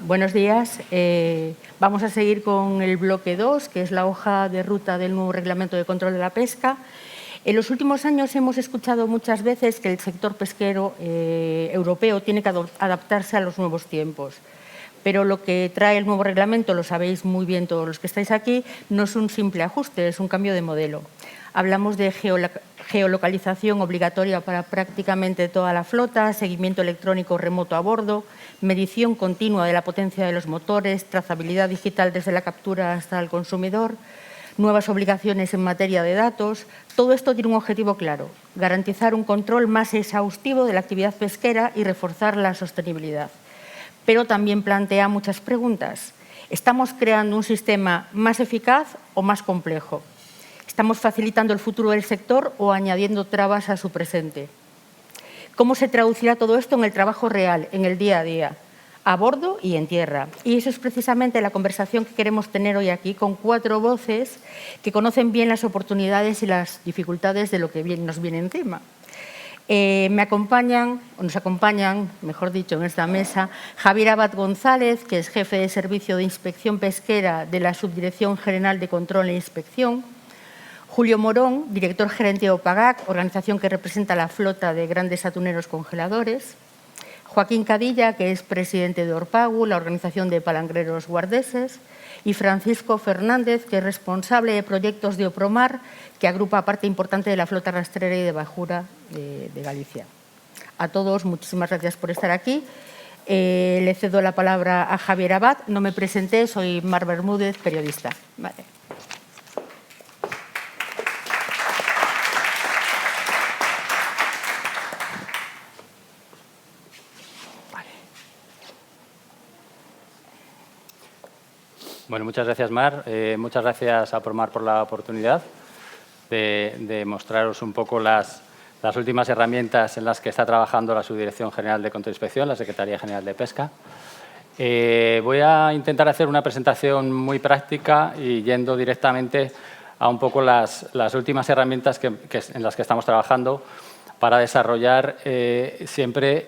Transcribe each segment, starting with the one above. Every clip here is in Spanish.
Buenos días. Vamos a seguir con el bloque 2, que es la hoja de ruta del nuevo Reglamento de Control de la Pesca. En los últimos años hemos escuchado muchas veces que el sector pesquero europeo tiene que adaptarse a los nuevos tiempos. Pero lo que trae el nuevo reglamento, lo sabéis muy bien todos los que estáis aquí, no es un simple ajuste, es un cambio de modelo. Hablamos de geolocalización obligatoria para prácticamente toda la flota, seguimiento electrónico remoto a bordo, medición continua de la potencia de los motores, trazabilidad digital desde la captura hasta el consumidor, nuevas obligaciones en materia de datos. Todo esto tiene un objetivo claro: garantizar un control más exhaustivo de la actividad pesquera y reforzar la sostenibilidad. Pero también plantea muchas preguntas. ¿Estamos creando un sistema más eficaz o más complejo? ¿Estamos facilitando el futuro del sector o añadiendo trabas a su presente? ¿Cómo se traducirá todo esto en el trabajo real, en el día a día, a bordo y en tierra? Y eso es precisamente la conversación que queremos tener hoy aquí con 4 voces que conocen bien las oportunidades y las dificultades de lo que nos viene encima. Nos acompañan, mejor dicho, en esta mesa, Javier Abad González, que es jefe de Servicio de Inspección Pesquera de la Subdirección General de Control e Inspección; Julio Morón, director gerente de OPAGAC, organización que representa la flota de grandes atuneros congeladores; Joaquín Cadilla, que es presidente de Orpagu, la organización de palangreros guardeses; y Francisco Fernández, que es responsable de proyectos de Opromar, que agrupa parte importante de la flota rastrera y de bajura de Galicia. A todos, muchísimas gracias por estar aquí. Le cedo la palabra a Javier Abad. No me presenté, soy Mar Bermúdez, periodista. Vale. Bueno, muchas gracias, Mar. Muchas gracias a Opromar por la oportunidad de mostraros un poco las últimas herramientas en las que está trabajando la Subdirección General de Control e Inspección, la Secretaría General de Pesca. Voy a intentar hacer una presentación muy práctica y yendo directamente a un poco las últimas herramientas en las que estamos trabajando para desarrollar siempre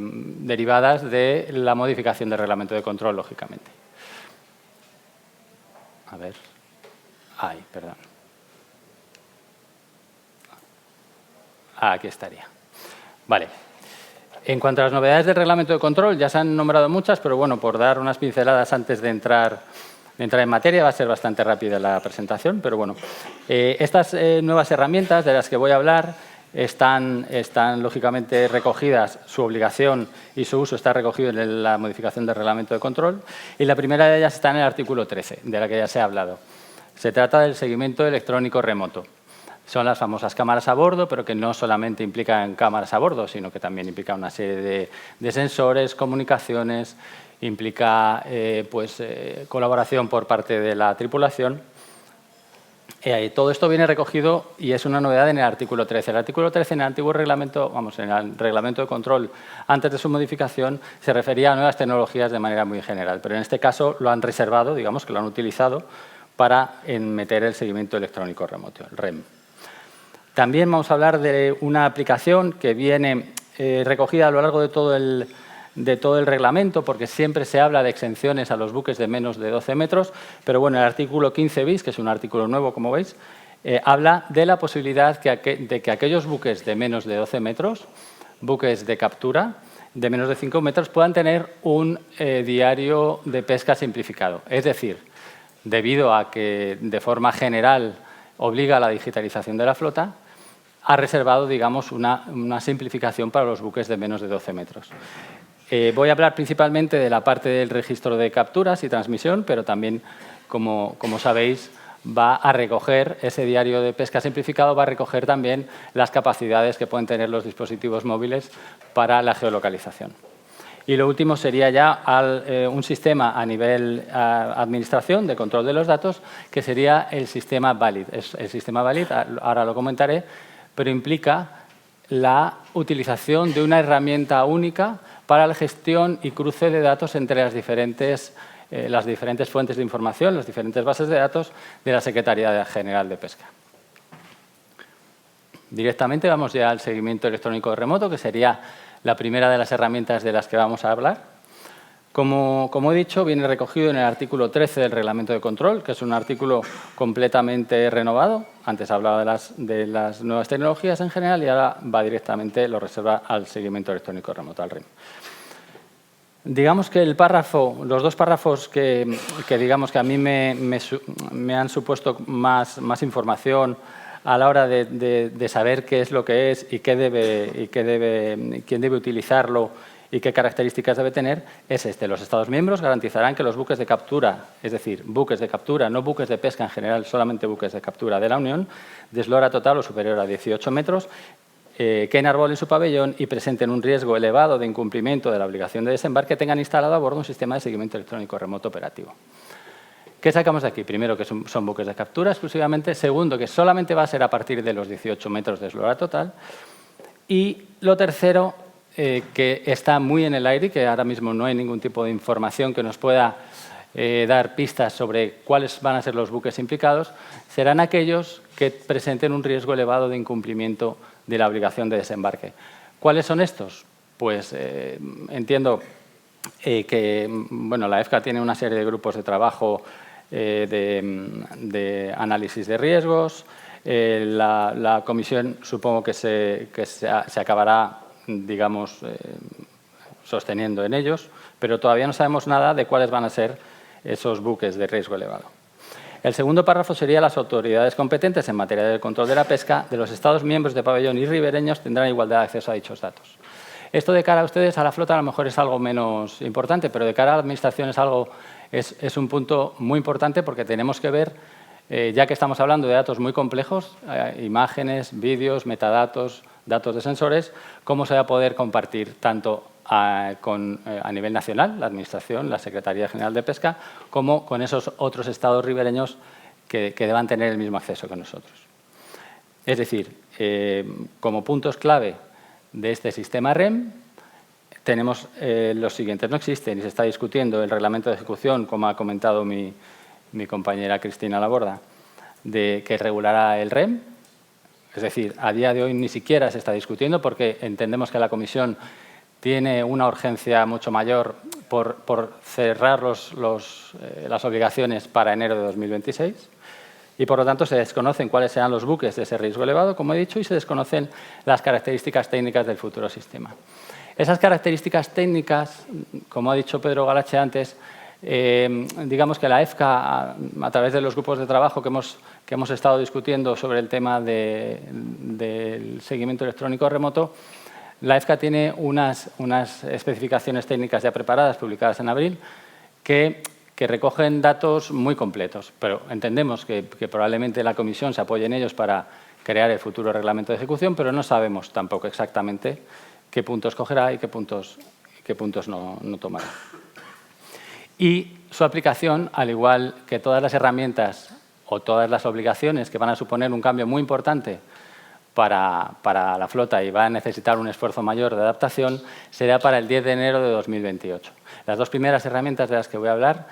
derivadas de la modificación del reglamento de control, lógicamente. A ver. Ay, perdón. Aquí estaría. Vale. En cuanto a las novedades del reglamento de control, ya se han nombrado muchas, pero bueno, por dar unas pinceladas antes de entrar en materia, va a ser bastante rápida la presentación, pero bueno. Estas nuevas herramientas de las que voy a hablar están lógicamente recogidas, su obligación y su uso está recogido en la modificación del reglamento de control, y la primera de ellas está en el artículo 13, de la que ya se ha hablado. Se trata del seguimiento electrónico remoto. Son las famosas cámaras a bordo, pero que no solamente implican cámaras a bordo, sino que también implica una serie de sensores, comunicaciones, implica colaboración por parte de la tripulación. Todo esto viene recogido y es una novedad en el artículo 13. El artículo 13 en el antiguo reglamento, en el reglamento de control, antes de su modificación, se refería a nuevas tecnologías de manera muy general, pero en este caso lo han reservado, digamos que lo han utilizado para meter el seguimiento electrónico remoto, el REM. También vamos a hablar de una aplicación que viene recogida a lo largo de todo el reglamento, porque siempre se habla de exenciones a los buques de menos de 12 metros, pero bueno, el artículo 15 bis, que es un artículo nuevo, como veis, habla de la posibilidad de que aquellos buques de menos de 12 metros, buques de captura de menos de 5 metros, puedan tener un diario de pesca simplificado. Es decir, debido a que de forma general obliga a la digitalización de la flota, ha reservado, digamos, una simplificación para los buques de menos de 12 metros. Voy a hablar principalmente de la parte del registro de capturas y transmisión, pero también, como sabéis, va a recoger ese diario de pesca simplificado, va a recoger también las capacidades que pueden tener los dispositivos móviles para la geolocalización. Y lo último sería ya un sistema a nivel administración de control de los datos, que sería el sistema VALID. El sistema VALID, ahora lo comentaré, pero implica la utilización de una herramienta única para la gestión y cruce de datos entre las diferentes fuentes de información, las diferentes bases de datos de la Secretaría General de Pesca. Directamente vamos ya al seguimiento electrónico remoto, que sería la primera de las herramientas de las que vamos a hablar. Como he dicho, viene recogido en el artículo 13 del Reglamento de Control, que es un artículo completamente renovado. Antes hablaba de las nuevas tecnologías en general y ahora va directamente, lo reserva al seguimiento electrónico remoto, al REM. Digamos que los dos párrafos que digamos que a mí me han supuesto más información a la hora de saber qué es lo que es y quién debe utilizarlo y qué características debe tener, es este. Los Estados miembros garantizarán que los buques de captura, es decir, buques de captura, no buques de pesca en general, solamente buques de captura de la Unión, de eslora total o superior a 18 metros, que enarbolen su pabellón y presenten un riesgo elevado de incumplimiento de la obligación de desembarque, tengan instalado a bordo un sistema de seguimiento electrónico remoto operativo. ¿Qué sacamos de aquí? Primero, que son buques de captura exclusivamente. Segundo, que solamente va a ser a partir de los 18 metros de eslora total. Y lo tercero, que está muy en el aire y que ahora mismo no hay ningún tipo de información que nos pueda dar pistas sobre cuáles van a ser los buques implicados, serán aquellos que presenten un riesgo elevado de incumplimiento de la obligación de desembarque. ¿Cuáles son estos? Pues entiendo que la EFCA tiene una serie de grupos de trabajo de análisis de riesgos. La comisión supongo que se acabará, digamos, sosteniendo en ellos, pero todavía no sabemos nada de cuáles van a ser esos buques de riesgo elevado. El segundo párrafo sería: las autoridades competentes en materia de control de la pesca de los Estados miembros de pabellón y ribereños tendrán igualdad de acceso a dichos datos. Esto de cara a ustedes, a la flota, a lo mejor es algo menos importante, pero de cara a la Administración es un punto muy importante, porque tenemos que ver, ya que estamos hablando de datos muy complejos, imágenes, vídeos, metadatos, datos de sensores, cómo se va a poder compartir tanto a nivel nacional, la Administración, la Secretaría General de Pesca, como con esos otros estados ribereños que deban tener el mismo acceso que nosotros. Es decir, como puntos clave de este sistema REM tenemos los siguientes. No existe ni se está discutiendo el reglamento de ejecución, como ha comentado mi compañera Cristina Laborda, que regulará el REM. Es decir, a día de hoy ni siquiera se está discutiendo, porque entendemos que la Comisión tiene una urgencia mucho mayor por cerrar las obligaciones para enero de 2026 y, por lo tanto, se desconocen cuáles serán los buques de ese riesgo elevado, como he dicho, y se desconocen las características técnicas del futuro sistema. Esas características técnicas, como ha dicho Pedro Galache antes, digamos que la EFCA, a través de los grupos de trabajo que hemos estado discutiendo sobre el tema del seguimiento electrónico remoto, la EFCA tiene unas especificaciones técnicas ya preparadas, publicadas en abril, que recogen datos muy completos, pero entendemos que probablemente la Comisión se apoye en ellos para crear el futuro reglamento de ejecución, pero no sabemos tampoco exactamente qué puntos cogerá y qué puntos no tomará. Y su aplicación, al igual que todas las herramientas o todas las obligaciones que van a suponer un cambio muy importante para la flota y va a necesitar un esfuerzo mayor de adaptación, será para el 10 de enero de 2028. Las dos primeras herramientas de las que voy a hablar,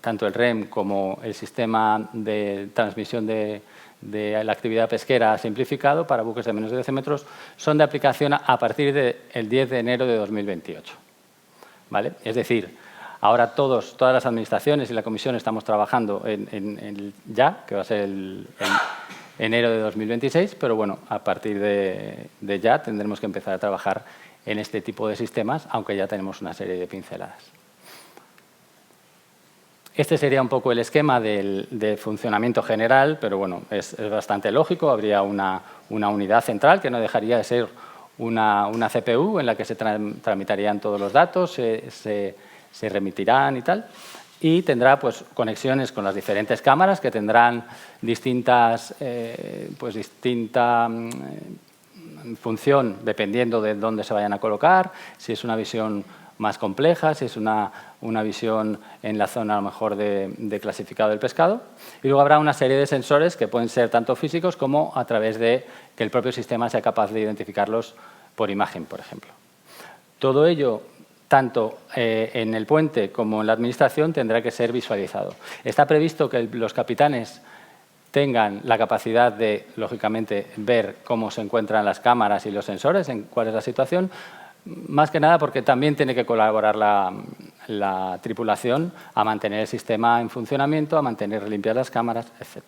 tanto el REM como el sistema de transmisión de la actividad pesquera simplificado para buques de menos de 12 metros, son de aplicación a partir del 10 de enero de 2028. ¿Vale? Es decir, ahora todas las administraciones y la Comisión estamos trabajando en ya, que va a ser el enero de 2026, pero bueno, a partir de ya tendremos que empezar a trabajar en este tipo de sistemas, aunque ya tenemos una serie de pinceladas. Este sería un poco el esquema de funcionamiento general, pero bueno, es bastante lógico. Habría una unidad central que no dejaría de ser una CPU en la que se tramitarían todos los datos, se remitirán y tal. Y tendrá pues conexiones con las diferentes cámaras que tendrán distinta función dependiendo de dónde se vayan a colocar, si es una visión más compleja, si es una visión en la zona a lo mejor de clasificado del pescado. Y luego habrá una serie de sensores que pueden ser tanto físicos como a través de que el propio sistema sea capaz de identificarlos por imagen, por ejemplo. Todo ello, tanto en el puente como en la Administración, tendrá que ser visualizado. Está previsto que los capitanes tengan la capacidad de, lógicamente, ver cómo se encuentran las cámaras y los sensores, en cuál es la situación, más que nada porque también tiene que colaborar la la tripulación a mantener el sistema en funcionamiento, a mantener limpias las cámaras, etc.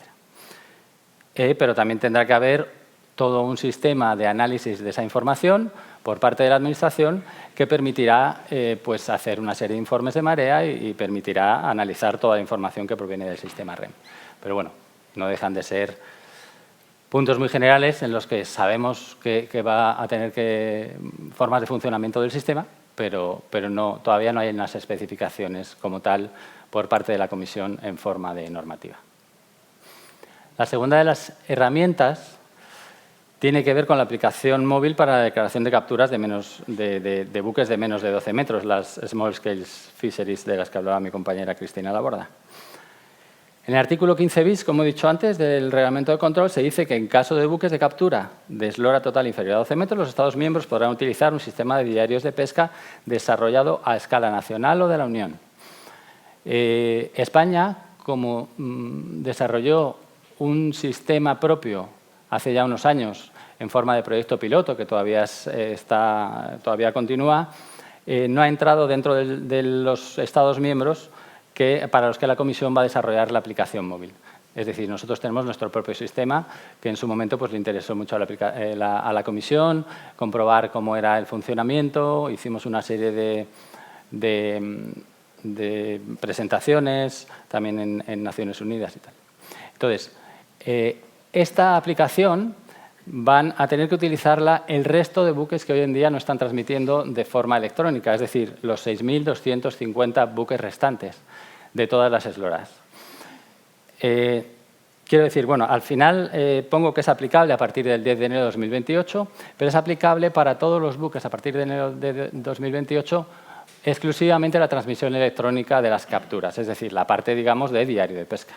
Pero también tendrá que haber todo un sistema de análisis de esa información por parte de la Administración que permitirá pues hacer una serie de informes de marea y permitirá analizar toda la información que proviene del sistema REM. Pero bueno, no dejan de ser puntos muy generales en los que sabemos que va a tener formas de funcionamiento del sistema, pero todavía no hay unas especificaciones como tal por parte de la Comisión en forma de normativa. La segunda de las herramientas tiene que ver con la aplicación móvil para la declaración de capturas de buques de menos de 12 metros, las Small Scale Fisheries de las que hablaba mi compañera Cristina Laborda. En el artículo 15 bis, como he dicho antes, del Reglamento de Control, se dice que en caso de buques de captura de eslora total inferior a 12 metros, los Estados miembros podrán utilizar un sistema de diarios de pesca desarrollado a escala nacional o de la Unión. España, como desarrolló un sistema propio hace ya unos años en forma de proyecto piloto, que todavía continúa, no ha entrado dentro de los Estados miembros para los que la Comisión va a desarrollar la aplicación móvil. Es decir, nosotros tenemos nuestro propio sistema, que en su momento pues, le interesó mucho a la Comisión, comprobar cómo era el funcionamiento, hicimos una serie de presentaciones, también en Naciones Unidas y tal. Entonces, esta aplicación van a tener que utilizarla el resto de buques que hoy en día no están transmitiendo de forma electrónica, es decir, los 6.250 buques restantes de todas las esloras. Quiero decir, bueno, al final pongo que es aplicable a partir del 10 de enero de 2028, pero es aplicable para todos los buques a partir de enero de 2028 exclusivamente la transmisión electrónica de las capturas, es decir, la parte, digamos, de diario de pesca.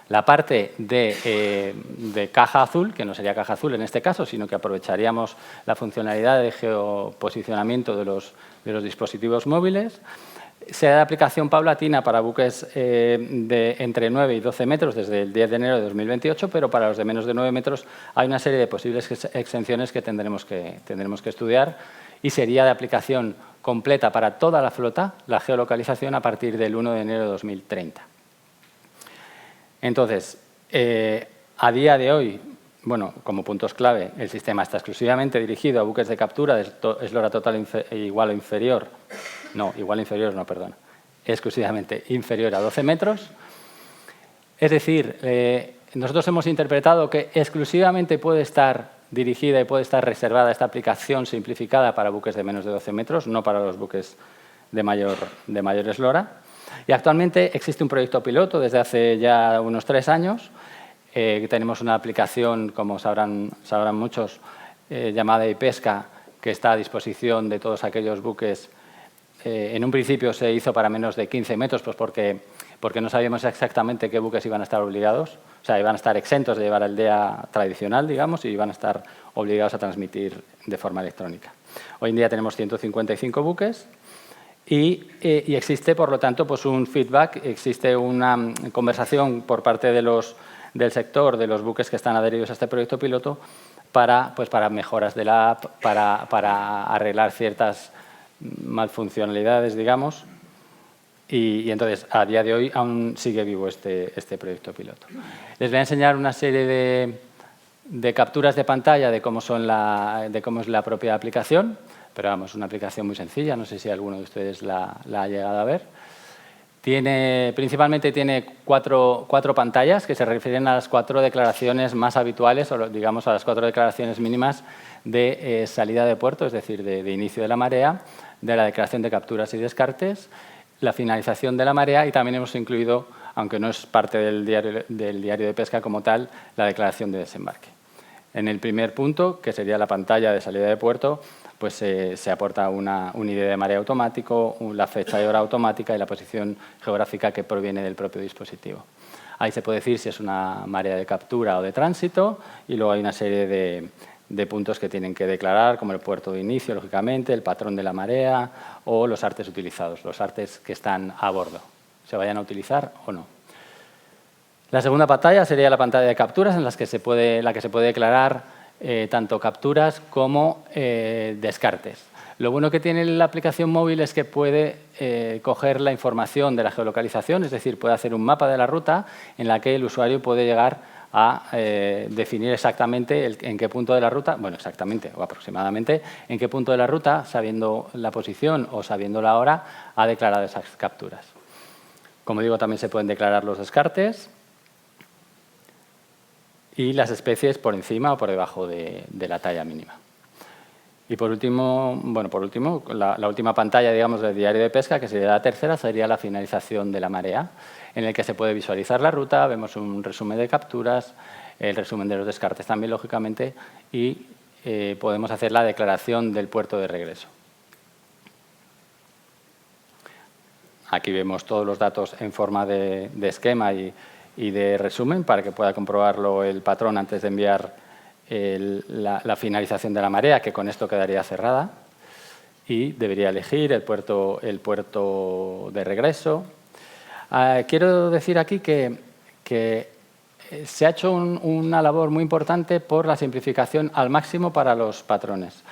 La parte de caja azul, que no sería caja azul en este caso, sino que aprovecharíamos la funcionalidad de geoposicionamiento de los dispositivos móviles, será de aplicación paulatina para buques de entre 9 y 12 metros desde el 10 de enero de 2028, pero para los de menos de 9 metros hay una serie de posibles exenciones que tendremos que estudiar y sería de aplicación completa para toda la flota la geolocalización a partir del 1 de enero de 2030. Entonces, a día de hoy, bueno, como puntos clave, el sistema está exclusivamente dirigido a buques de captura de eslora total igual o inferior, exclusivamente inferior a 12 metros. Es decir, nosotros hemos interpretado que exclusivamente puede estar dirigida y puede estar reservada esta aplicación simplificada para buques de menos de 12 metros, no para los buques de mayor eslora. Y actualmente existe un proyecto piloto desde hace ya unos 3 años. Tenemos una aplicación, como sabrán muchos, llamada iPesca, que está a disposición de todos aquellos buques. En un principio se hizo para menos de 15 metros, pues porque no sabíamos exactamente qué buques iban a estar obligados. O sea, iban a estar exentos de llevar el DEA tradicional, digamos, y iban a estar obligados a transmitir de forma electrónica. Hoy en día tenemos 155 buques. Y existe, por lo tanto, pues un feedback, existe una conversación por parte del sector, de los buques que están adheridos a este proyecto piloto, para mejoras de la app, para arreglar ciertas malfuncionalidades, digamos. Y entonces, a día de hoy, aún sigue vivo este proyecto piloto. Les voy a enseñar una serie de capturas de pantalla de cómo es la propia aplicación. Pero vamos, una aplicación muy sencilla, no sé si alguno de ustedes la ha llegado a ver. Principalmente tiene cuatro pantallas que se refieren a las 4 declaraciones más habituales, o digamos a las 4 declaraciones mínimas de salida de puerto, es decir, de inicio de la marea, de la declaración de capturas y descartes, la finalización de la marea y también hemos incluido, aunque no es parte del diario de pesca como tal, la declaración de desembarque. En el primer punto, que sería la pantalla de salida de puerto, pues se aporta un ID de marea automático, la fecha y hora automática y la posición geográfica que proviene del propio dispositivo. Ahí se puede decir si es una marea de captura o de tránsito y luego hay una serie de puntos que tienen que declarar, como el puerto de inicio, lógicamente, el patrón de la marea o los artes utilizados, los artes que están a bordo, se vayan a utilizar o no. La segunda pantalla sería la pantalla de capturas en la que se puede declarar tanto capturas como descartes. Lo bueno que tiene la aplicación móvil es que puede coger la información de la geolocalización, es decir, puede hacer un mapa de la ruta en la que el usuario puede llegar a definir exactamente en qué punto de la ruta, bueno, exactamente o aproximadamente, en qué punto de la ruta, sabiendo la posición o sabiendo la hora, ha declarado esas capturas. Como digo, también se pueden declarar los descartes y las especies por encima o por debajo de la talla mínima. Y por último, la última pantalla, digamos, del diario de pesca, que sería la tercera, sería la finalización de la marea, en el que se puede visualizar la ruta, vemos un resumen de capturas, el resumen de los descartes también, lógicamente, y podemos hacer la declaración del puerto de regreso. Aquí vemos todos los datos en forma de esquema y de resumen para que pueda comprobarlo el patrón antes de enviar la finalización de la marea, que con esto quedaría cerrada, y debería elegir el puerto de regreso. Quiero decir aquí que se ha hecho una labor muy importante por la simplificación al máximo para los patrones.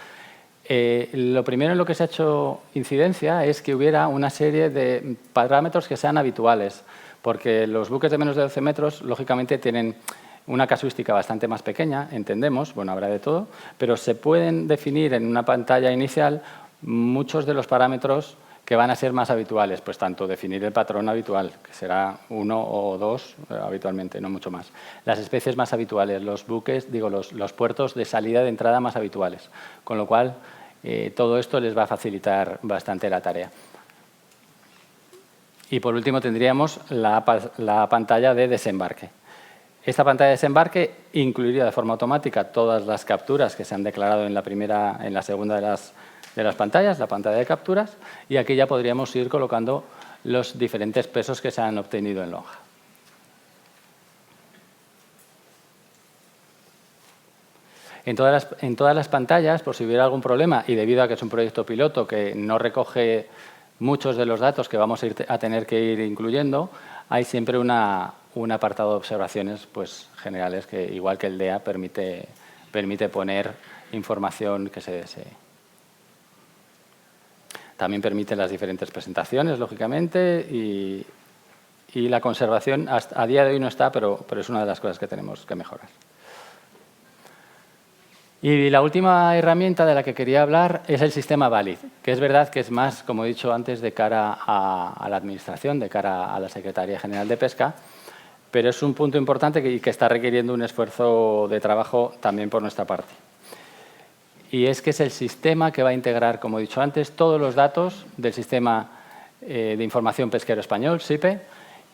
Lo primero en lo que se ha hecho incidencia es que hubiera una serie de parámetros que sean habituales, porque los buques de menos de 12 metros, lógicamente, tienen una casuística bastante más pequeña, entendemos, bueno, habrá de todo, pero se pueden definir en una pantalla inicial muchos de los parámetros que van a ser más habituales, pues tanto definir el patrón habitual, que será 1 o 2 habitualmente, no mucho más. Las especies más habituales, los buques, digo, los puertos de salida de entrada más habituales, con lo cual todo esto les va a facilitar bastante la tarea. Y por último tendríamos la pantalla de desembarque. Esta pantalla de desembarque incluiría de forma automática todas las capturas que se han declarado en la segunda de las pantallas, la pantalla de capturas, y aquí ya podríamos ir colocando los diferentes pesos que se han obtenido en lonja. En todas las pantallas, por si hubiera algún problema, y debido a que es un proyecto piloto que no recoge muchos de los datos que vamos a tener que ir incluyendo, hay siempre un apartado de observaciones pues, generales que, igual que el DEA, permite poner información que se desee. También permite las diferentes presentaciones, lógicamente, y la conservación a día de hoy no está, pero es una de las cosas que tenemos que mejorar. Y la última herramienta de la que quería hablar es el sistema Valid, que es verdad que es más, como he dicho antes, de cara a la Administración, de cara a la Secretaría General de Pesca, pero es un punto importante que está requiriendo un esfuerzo de trabajo también por nuestra parte. Y es que es el sistema que va a integrar, como he dicho antes, todos los datos del Sistema de Información Pesquero Español, SIPE,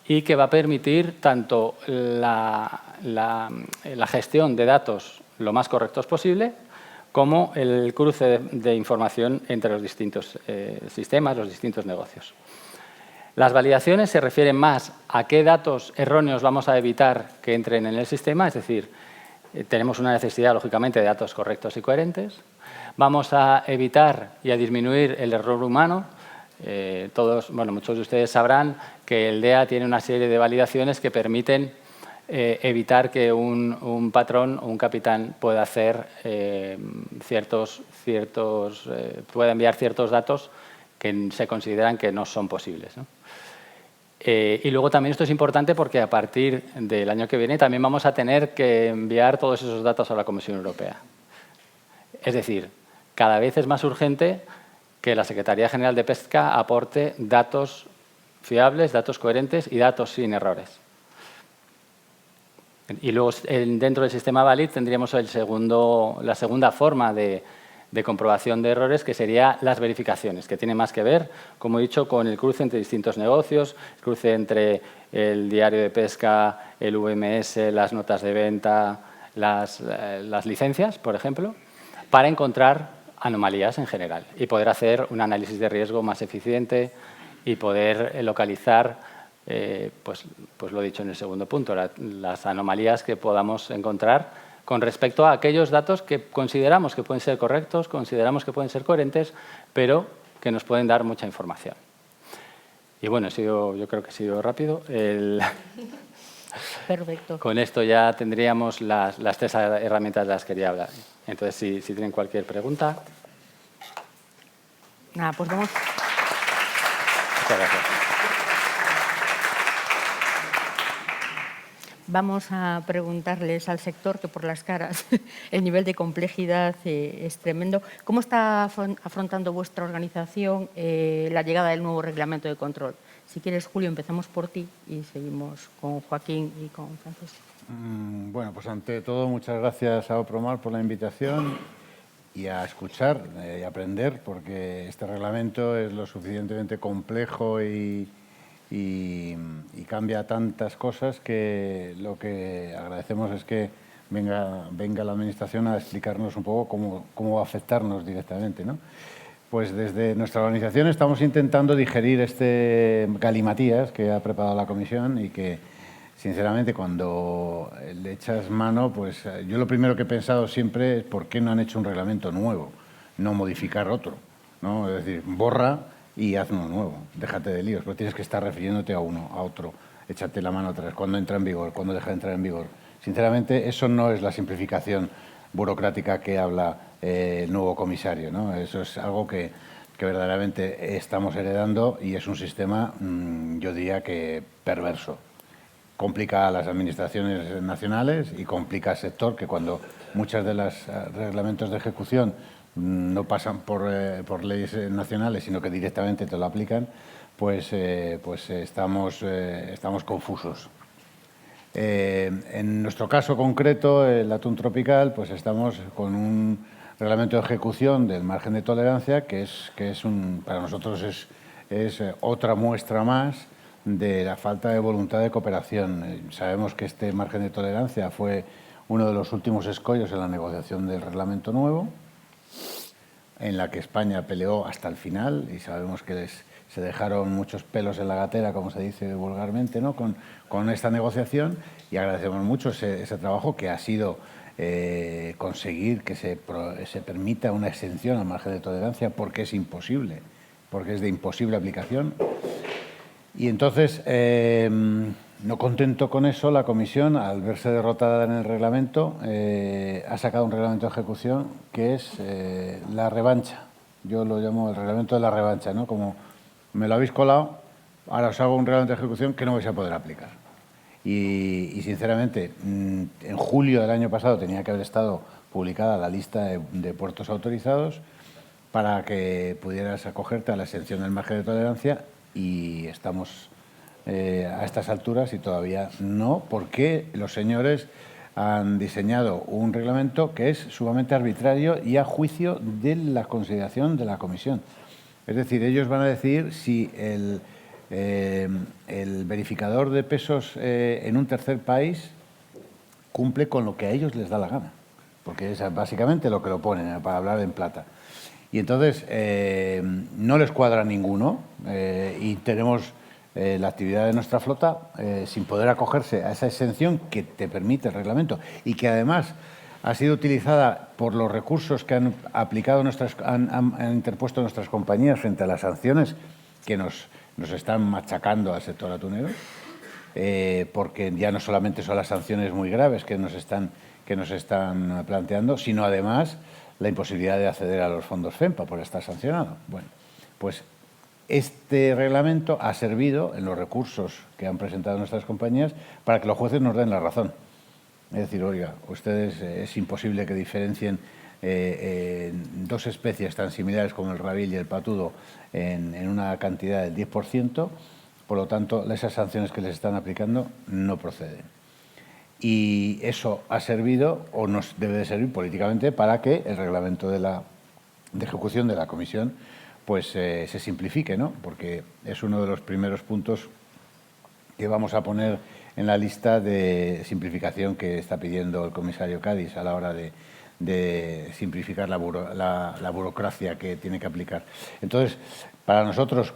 y que va a permitir tanto la gestión de datos lo más correctos posible, como el cruce de información entre los distintos sistemas, los distintos negocios. Las validaciones se refieren más a qué datos erróneos vamos a evitar que entren en el sistema, es decir, tenemos una necesidad, lógicamente, de datos correctos y coherentes. Vamos a evitar y a disminuir el error humano. Muchos de ustedes sabrán que el DEA tiene una serie de validaciones que permiten evitar que un patrón o un capitán pueda hacer pueda enviar ciertos datos que se consideran que no son posibles, ¿no? Y luego también esto es importante porque a partir del año que viene también vamos a tener que enviar todos esos datos a la Comisión Europea. Es decir, cada vez es más urgente que la Secretaría General de Pesca aporte datos fiables, datos coherentes y datos sin errores. Y luego, dentro del sistema Valid, tendríamos la segunda forma de comprobación de errores, que sería las verificaciones, que tiene más que ver, como he dicho, con el cruce entre distintos negocios, el cruce entre el diario de pesca, el UMS, las notas de venta, las licencias, por ejemplo, para encontrar anomalías en general y poder hacer un análisis de riesgo más eficiente y poder localizar, pues lo he dicho en el segundo punto, las anomalías que podamos encontrar con respecto a aquellos datos que consideramos que pueden ser correctos, consideramos que pueden ser coherentes, pero que nos pueden dar mucha información. Y bueno, yo creo que he sido rápido. Perfecto. Con esto ya tendríamos las tres herramientas de las que quería hablar. Entonces, si tienen cualquier pregunta. Nada, pues vamos. Muchas gracias. Vamos a preguntarles al sector, que por las caras el nivel de complejidad es tremendo. ¿Cómo está afrontando vuestra organización la llegada del nuevo reglamento de control? Si quieres, Julio, empezamos por ti y seguimos con Joaquín y con Francisco. Bueno, pues ante todo, muchas gracias a Opromar por la invitación y a escuchar y aprender, porque este reglamento es lo suficientemente complejo y cambia tantas cosas que lo que agradecemos es que venga la Administración a explicarnos un poco cómo va a afectarnos directamente, ¿no? Pues desde nuestra organización estamos intentando digerir este galimatías que ha preparado la Comisión y que, sinceramente, cuando le echas mano, pues yo lo primero que he pensado siempre es por qué no han hecho un reglamento nuevo, no modificar otro, ¿no? Es decir, borra y haz uno nuevo, déjate de líos, pero tienes que estar refiriéndote a uno, a otro, échate la mano atrás, cuando entra en vigor, cuando deja de entrar en vigor. Sinceramente, eso no es la simplificación burocrática que habla el nuevo comisario, ¿no? Eso es algo que verdaderamente estamos heredando y es un sistema, yo diría que perverso. Complica a las administraciones nacionales y complica al sector, que cuando muchos de los reglamentos de ejecución no pasan por leyes nacionales, sino que directamente te lo aplican, pues estamos confusos. En nuestro caso concreto, el atún tropical, pues estamos con un reglamento de ejecución del margen de tolerancia que para nosotros es otra muestra más de la falta de voluntad de cooperación. Sabemos que este margen de tolerancia fue uno de los últimos escollos en la negociación del reglamento nuevo, en la que España peleó hasta el final y sabemos que se dejaron muchos pelos en la gatera, como se dice vulgarmente, ¿no? con esta negociación, y agradecemos mucho ese trabajo que ha sido conseguir que se permita una exención al margen de tolerancia, porque es imposible, porque es de imposible aplicación. Y entonces, no contento con eso, la Comisión, al verse derrotada en el reglamento, ha sacado un reglamento de ejecución que es la revancha. Yo lo llamo el reglamento de la revancha, ¿no? Como me lo habéis colado, ahora os hago un reglamento de ejecución que no vais a poder aplicar. Y sinceramente, en julio del año pasado tenía que haber estado publicada la lista de puertos autorizados para que pudieras acogerte a la exención del margen de tolerancia, y estamos a estas alturas y todavía no, porque los señores han diseñado un reglamento que es sumamente arbitrario y a juicio de la consideración de la Comisión. Es decir, ellos van a decidir si el verificador de pesos en un tercer país cumple con lo que a ellos les da la gana, porque es básicamente lo que lo ponen, para hablar en plata. Y entonces no les cuadra ninguno y tenemos la actividad de nuestra flota sin poder acogerse a esa exención que te permite el reglamento y que además ha sido utilizada por los recursos que han aplicado han interpuesto nuestras compañías frente a las sanciones que nos están machacando al sector atunero, porque ya no solamente son las sanciones muy graves que nos están planteando, sino además la imposibilidad de acceder a los fondos FEMPA por estar sancionado. Bueno, pues este reglamento ha servido en los recursos que han presentado nuestras compañías para que los jueces nos den la razón. Es decir, oiga, ustedes es imposible que diferencien dos especies tan similares como el rabil y el patudo en una cantidad del 10%, por lo tanto, esas sanciones que les están aplicando no proceden. Y eso ha servido, o nos debe de servir políticamente, para que el reglamento de ejecución de la Comisión pues se simplifique, ¿no? Porque es uno de los primeros puntos que vamos a poner en la lista de simplificación que está pidiendo el comisario Cádiz a la hora de simplificar la burocracia que tiene que aplicar. Entonces, para nosotros,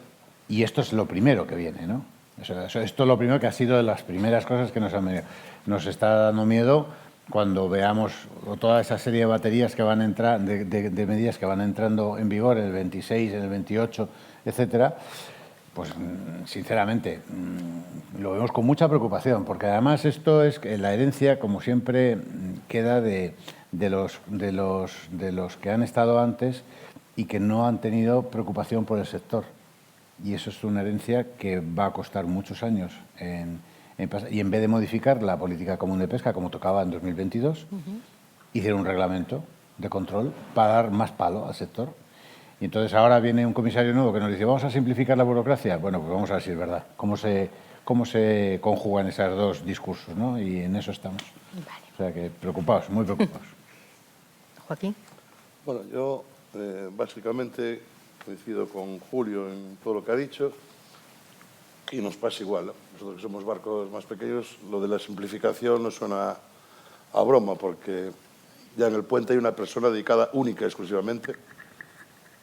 y esto es lo primero que viene, ¿no? Esto es lo primero que ha sido de las primeras cosas que nos han venido. Nos está dando miedo cuando veamos toda esa serie de baterías que van a entrar, de medidas que van entrando en vigor, el 26, el 28, etcétera. Pues, sinceramente, lo vemos con mucha preocupación, porque además esto es que la herencia, como siempre, queda de los que han estado antes y que no han tenido preocupación por el sector. Y eso es una herencia que va a costar muchos años y en vez de modificar la política común de pesca, como tocaba en 2022, hicieron un reglamento de control para dar más palo al sector. Y entonces ahora viene un comisario nuevo que nos dice, vamos a simplificar la burocracia. Bueno, pues vamos a ver si es verdad. ¿Cómo se conjugan esos dos discursos, ¿no? Y en eso estamos. Vale. O sea que preocupados, muy preocupados. Joaquín. Bueno, yo básicamente coincido con Julio en todo lo que ha dicho y nos pasa igual, ¿no? Nosotros que somos barcos más pequeños, lo de la simplificación nos suena a broma porque ya en el puente hay una persona dedicada única y exclusivamente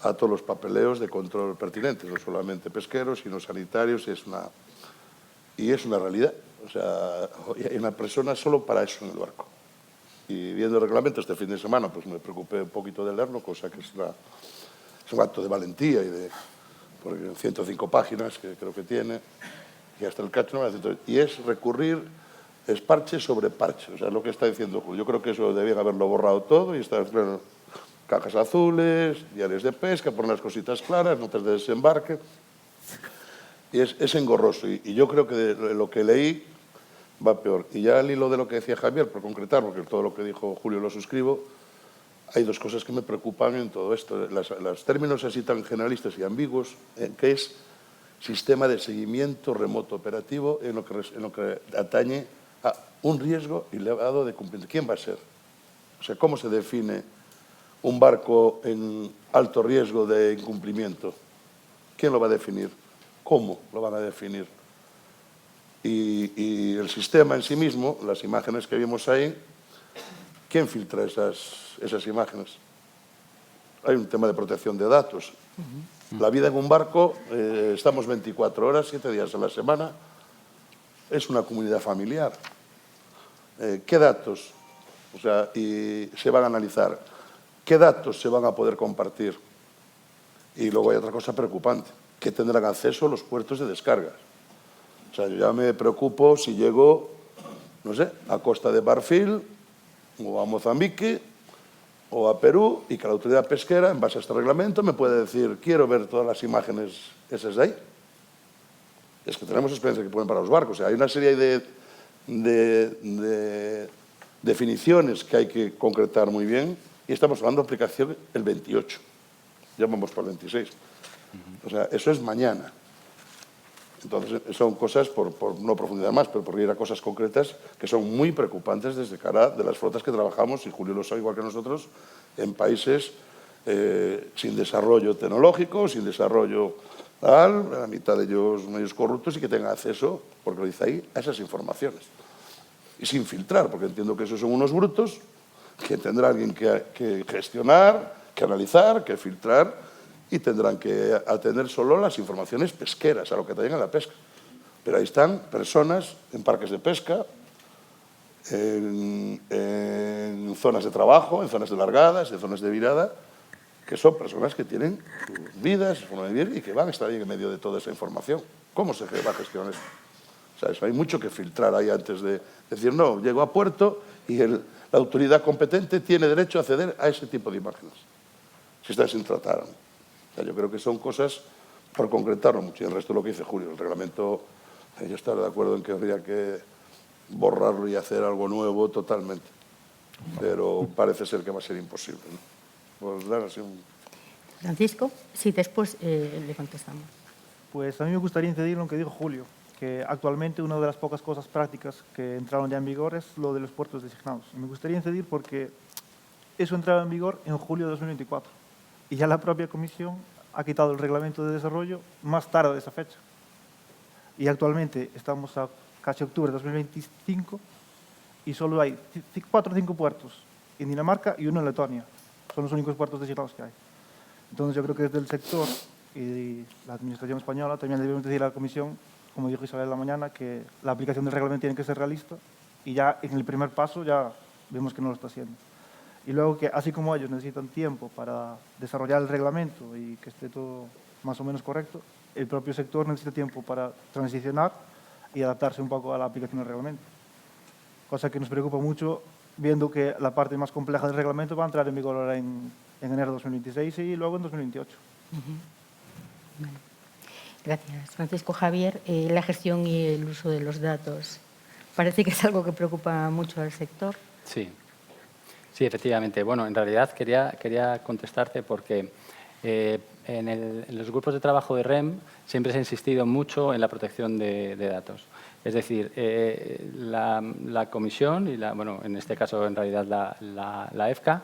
a todos los papeleos de control pertinentes, no solamente pesqueros, sino sanitarios, y es una realidad. O sea, hay una persona solo para eso en el barco. Y viendo el reglamento este fin de semana, pues me preocupé un poquito de leerlo, cosa que es un acto de valentía porque 105 páginas que creo que tiene, y hasta el cacho no me hace. Y es recurrir, es parche sobre parche, o sea, lo que está diciendo Julio. Yo creo que eso debían haberlo borrado todo y estar claro, cajas azules, diarios de pesca, poner las cositas claras, notas de desembarque. Y es engorroso. Y yo creo que de lo que leí va peor. Y ya al hilo de lo que decía Javier, por concretar, porque todo lo que dijo Julio lo suscribo, hay dos cosas que me preocupan en todo esto. Los términos así tan generalistas y ambiguos, que es sistema de seguimiento remoto operativo en lo que atañe a un riesgo elevado de cumplimiento. ¿Quién va a ser? O sea, ¿cómo se define un barco en alto riesgo de incumplimiento? ¿Quién lo va a definir? ¿Cómo lo van a definir? Y el sistema en sí mismo, las imágenes que vimos ahí, ¿quién filtra esas imágenes? Hay un tema de protección de datos. La vida en un barco, estamos 24 horas, 7 días a la semana, es una comunidad familiar. ¿Qué datos se van a analizar? ¿Qué datos se van a poder compartir? Y luego hay otra cosa preocupante, que tendrán acceso los puertos de descarga. O sea, yo ya me preocupo si llego, no sé, a Costa de Marfil o a Mozambique o a Perú y que la autoridad pesquera, en base a este reglamento, me puede decir, quiero ver todas las imágenes esas de ahí. Es que tenemos experiencia que ponen para los barcos. O sea, hay una serie de definiciones que hay que concretar muy bien y estamos hablando de aplicación el 28. Ya vamos para el 26. O sea, eso es mañana. Entonces, son cosas, por no profundizar más, pero por ir a cosas concretas, que son muy preocupantes desde cara de las flotas que trabajamos, y Julio lo sabe igual que nosotros, en países sin desarrollo tecnológico, sin desarrollo tal, la mitad de ellos medios corruptos y que tengan acceso, porque lo dice ahí, a esas informaciones. Y sin filtrar, porque entiendo que esos son unos brutos que tendrá alguien que gestionar, que analizar, que filtrar, y tendrán que atender solo las informaciones pesqueras, a lo que traigan a la pesca. Pero ahí están personas en parques de pesca, en zonas de trabajo, en zonas de largadas, en zonas de virada, que son personas que tienen sus vidas, su forma de vivir y que van a estar ahí en medio de toda esa información. ¿Cómo se va a gestionar eso? O sea, eso hay mucho que filtrar ahí antes de decir, no, llego a puerto y la autoridad competente tiene derecho a acceder a ese tipo de imágenes, si están sin tratar. O sea, yo creo que son cosas por concretarlo mucho. Y el resto de lo que dice Julio, el reglamento, yo estaré de acuerdo en que habría que borrarlo y hacer algo nuevo totalmente. Pero parece ser que va a ser imposible, ¿no? Pues dar así un... Francisco, sí, después le contestamos. Pues a mí me gustaría incidir en lo que dijo Julio, que actualmente una de las pocas cosas prácticas que entraron ya en vigor es lo de los puertos designados. Y me gustaría incidir porque eso entraba en vigor en julio de 2024. Y ya la propia Comisión ha quitado el reglamento de desarrollo más tarde de esa fecha. Y actualmente estamos a casi octubre de 2025 y solo hay 4 o 5 puertos en Dinamarca y 1 en Letonia. Son los únicos puertos designados que hay. Entonces yo creo que desde el sector y la Administración española también debemos decir a la Comisión, como dijo Isabel la mañana, que la aplicación del reglamento tiene que ser realista y ya en el primer paso ya vemos que no lo está haciendo. Y luego que, así como ellos necesitan tiempo para desarrollar el reglamento y que esté todo más o menos correcto, el propio sector necesita tiempo para transicionar y adaptarse un poco a la aplicación del reglamento. Cosa que nos preocupa mucho, viendo que la parte más compleja del reglamento va a entrar en vigor ahora en en enero de 2026 y luego en 2028. Vale. Gracias. Francisco Javier, la gestión y el uso de los datos. Parece que es algo que preocupa mucho al sector. Sí, sí, efectivamente. Bueno, en realidad quería contestarte porque en los grupos de trabajo de REM siempre se ha insistido mucho en la protección de datos. Es decir, la comisión y bueno, en este caso en realidad la EFCA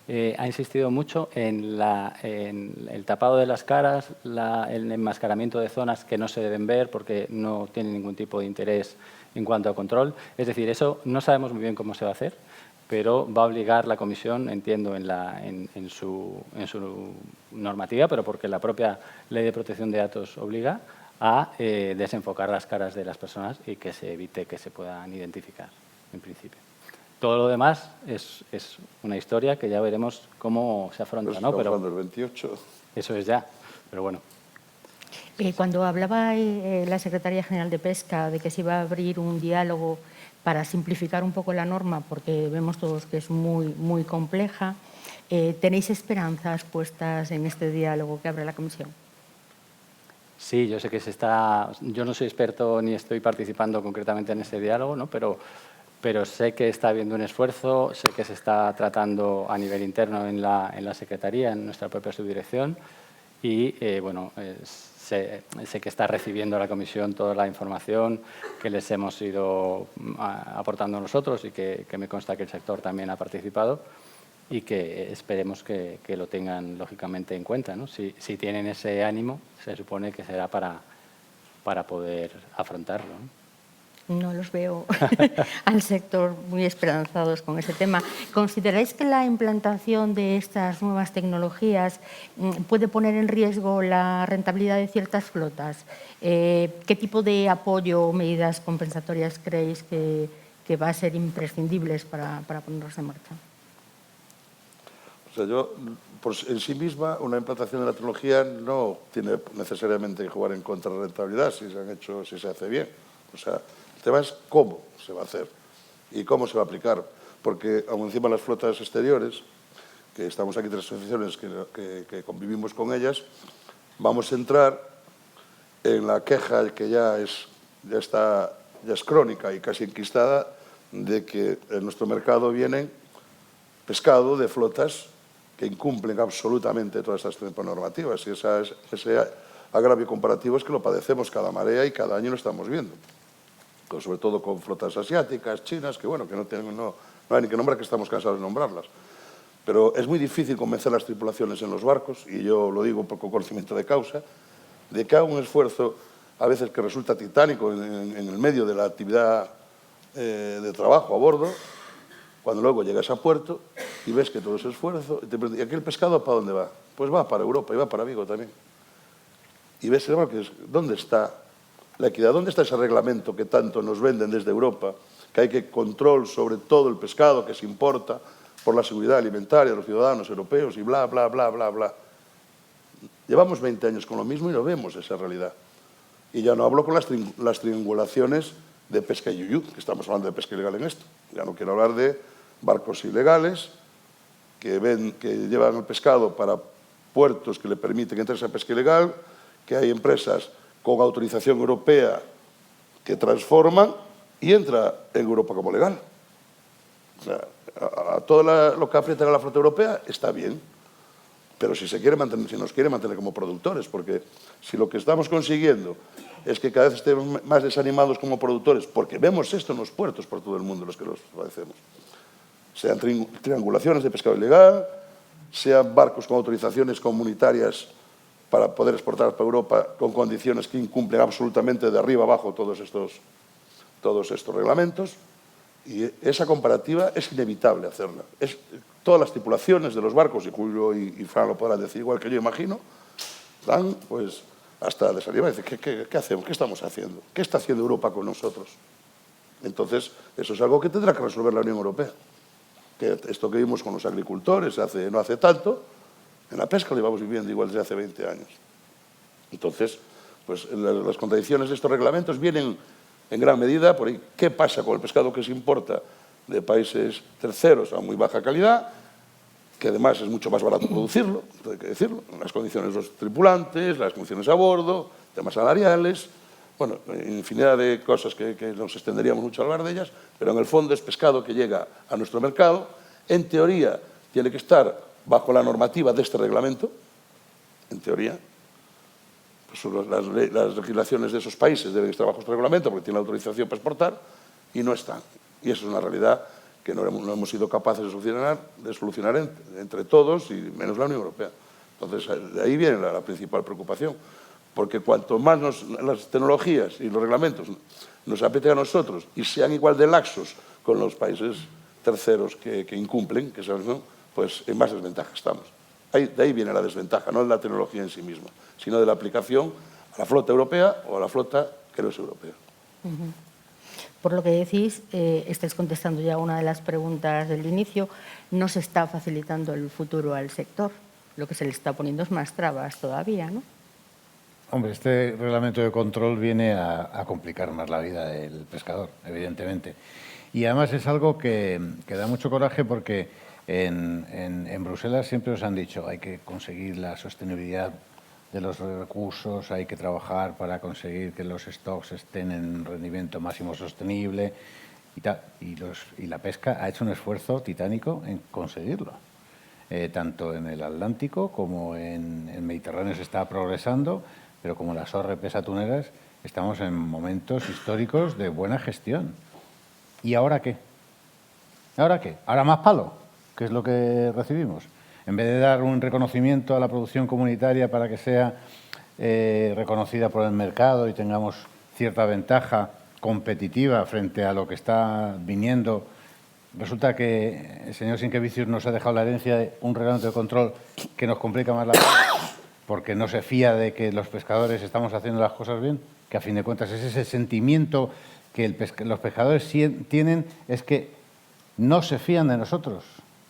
ha insistido mucho en el tapado de las caras, el enmascaramiento de zonas que no se deben ver porque no tienen ningún tipo de interés en cuanto a control. Es decir, eso no sabemos muy bien cómo se va a hacer, pero va a obligar la Comisión, entiendo, en su normativa, pero porque la propia Ley de Protección de Datos obliga a desenfocar las caras de las personas y que se evite que se puedan identificar, en principio. Todo lo demás es una historia que ya veremos cómo se afronta, ¿no? Pero cuando el 28... Eso es ya, pero bueno. Cuando hablaba la Secretaría General de Pesca de que se iba a abrir un diálogo para simplificar un poco la norma, porque vemos todos que es muy, muy compleja, ¿tenéis esperanzas puestas en este diálogo que abre la Comisión? Sí, yo sé que yo no soy experto ni estoy participando concretamente en ese diálogo, ¿no? Pero sé que está habiendo un esfuerzo, sé que se está tratando a nivel interno en la Secretaría, en nuestra propia subdirección, y bueno, sé que está recibiendo la Comisión toda la información que les hemos ido aportando nosotros y que me consta que el sector también ha participado y que esperemos que lo tengan lógicamente en cuenta, ¿no? Si tienen ese ánimo, se supone que será para poder afrontarlo, ¿no? No los veo al sector muy esperanzados con ese tema. ¿Consideráis que la implantación de estas nuevas tecnologías puede poner en riesgo la rentabilidad de ciertas flotas? ¿Qué tipo de apoyo o medidas compensatorias creéis que va a ser imprescindibles para ponerlos en marcha? O sea, en sí misma, una implantación de la tecnología no tiene necesariamente que jugar en contra de la rentabilidad si se hace bien. O sea, el tema es cómo se va a hacer y cómo se va a aplicar. Porque, aun encima las flotas exteriores, que estamos aquí 3 asociaciones que convivimos con ellas, vamos a entrar en la queja que ya es crónica y casi enquistada de que en nuestro mercado vienen pescado de flotas que incumplen absolutamente todas estas normativas. Y ese agravio comparativo es que lo padecemos cada marea y cada año lo estamos viendo. Sobre todo con flotas asiáticas, chinas, que bueno, que no hay ni que nombrar, que estamos cansados de nombrarlas. Pero es muy difícil convencer a las tripulaciones en los barcos, y yo lo digo con conocimiento de causa, de que haga un esfuerzo a veces que resulta titánico en el medio de la actividad de trabajo a bordo, cuando luego llegas a puerto y ves que todo ese esfuerzo, y aquel pescado ¿para dónde va? Pues va para Europa y va para Vigo también. Y ves, ¿dónde está la equidad? ¿Dónde está ese reglamento que tanto nos venden desde Europa, que hay que control sobre todo el pescado que se importa por la seguridad alimentaria de los ciudadanos europeos y bla, bla, bla, bla, bla? Llevamos 20 años con lo mismo y no vemos esa realidad. Y ya no hablo con las triangulaciones de pesca yuyú, que estamos hablando de pesca ilegal en esto. Ya no quiero hablar de barcos ilegales que llevan el pescado para puertos que le permiten entrar esa pesca ilegal, que hay empresas con autorización europea que transforman y entra en Europa como legal. O sea, a todo lo que aprieta a la flota europea está bien, pero si nos quiere mantener como productores, porque si lo que estamos consiguiendo es que cada vez estemos más desanimados como productores, porque vemos esto en los puertos por todo el mundo, los que los padecemos, sean triangulaciones de pescado ilegal, sean barcos con autorizaciones comunitarias para poder exportar para Europa con condiciones que incumplen absolutamente de arriba abajo todos estos reglamentos, y esa comparativa es inevitable hacerla. Todas las tripulaciones de los barcos, y Julio y Fran lo podrán decir igual que yo imagino, están pues hasta desanimar y dicen, ¿qué hacemos? ¿Qué estamos haciendo? ¿Qué está haciendo Europa con nosotros? Entonces, eso es algo que tendrá que resolver la Unión Europea. Que esto que vimos con los agricultores no hace tanto, en la pesca lo llevamos viviendo igual desde hace 20 años. Entonces, pues las contradicciones de estos reglamentos vienen en gran medida por ahí. ¿Qué pasa con el pescado que se importa de países terceros a muy baja calidad? que además es mucho más barato producirlo, hay que decirlo, las condiciones de los tripulantes, las condiciones a bordo, temas salariales, bueno, infinidad de cosas que nos extenderíamos mucho a hablar de ellas, pero en el fondo es pescado que llega a nuestro mercado. En teoría tiene que estar bajo la normativa de este reglamento, en teoría. Pues las legislaciones de esos países deben estar bajo este reglamento porque tienen la autorización para exportar y no están. Y eso es una realidad que no hemos sido capaces de solucionar entre todos y menos la Unión Europea. Entonces, de ahí viene la principal preocupación. Porque cuanto más las tecnologías y los reglamentos nos aprieten a nosotros y sean igual de laxos con los países terceros que incumplen, que sabes, ¿no?, pues en más desventaja estamos. De ahí viene la desventaja, no de la tecnología en sí misma, sino de la aplicación a la flota europea o a la flota que no es europea. Por lo que decís, estáis contestando ya una de las preguntas del inicio, no se está facilitando el futuro al sector. Lo que se le está poniendo es más trabas todavía, ¿no? Hombre, este reglamento de control viene a complicar más la vida del pescador, evidentemente. Y además es algo que da mucho coraje porque en Bruselas siempre os han dicho hay que conseguir la sostenibilidad de los recursos, hay que trabajar para conseguir que los stocks estén en rendimiento máximo sostenible y tal. Y la pesca ha hecho un esfuerzo titánico en conseguirlo. Tanto en el Atlántico como en el Mediterráneo se está progresando, pero como las ORPs atuneras estamos en momentos históricos de buena gestión. ¿Y ahora qué? ¿Ahora qué? ¿Ahora más palo? ¿Qué es lo que recibimos? En vez de dar un reconocimiento a la producción comunitaria para que sea reconocida por el mercado y tengamos cierta ventaja competitiva frente a lo que está viniendo, resulta que el señor Sinquevicius nos ha dejado la herencia de un reglamento de control que nos complica más la vida, porque no se fía de que los pescadores estamos haciendo las cosas bien, que a fin de cuentas es ese sentimiento que los pescadores tienen, es que no se fían de nosotros,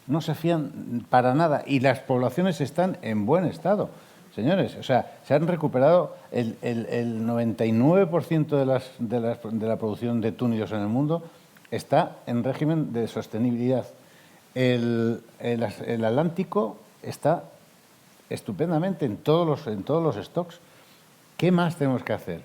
no se fían para nada, y las poblaciones están en buen estado. Señores, o sea, se han recuperado el 99% de la producción de túnidos en el mundo está en régimen de sostenibilidad. El Atlántico está estupendamente en todos los stocks. ¿Qué más tenemos que hacer?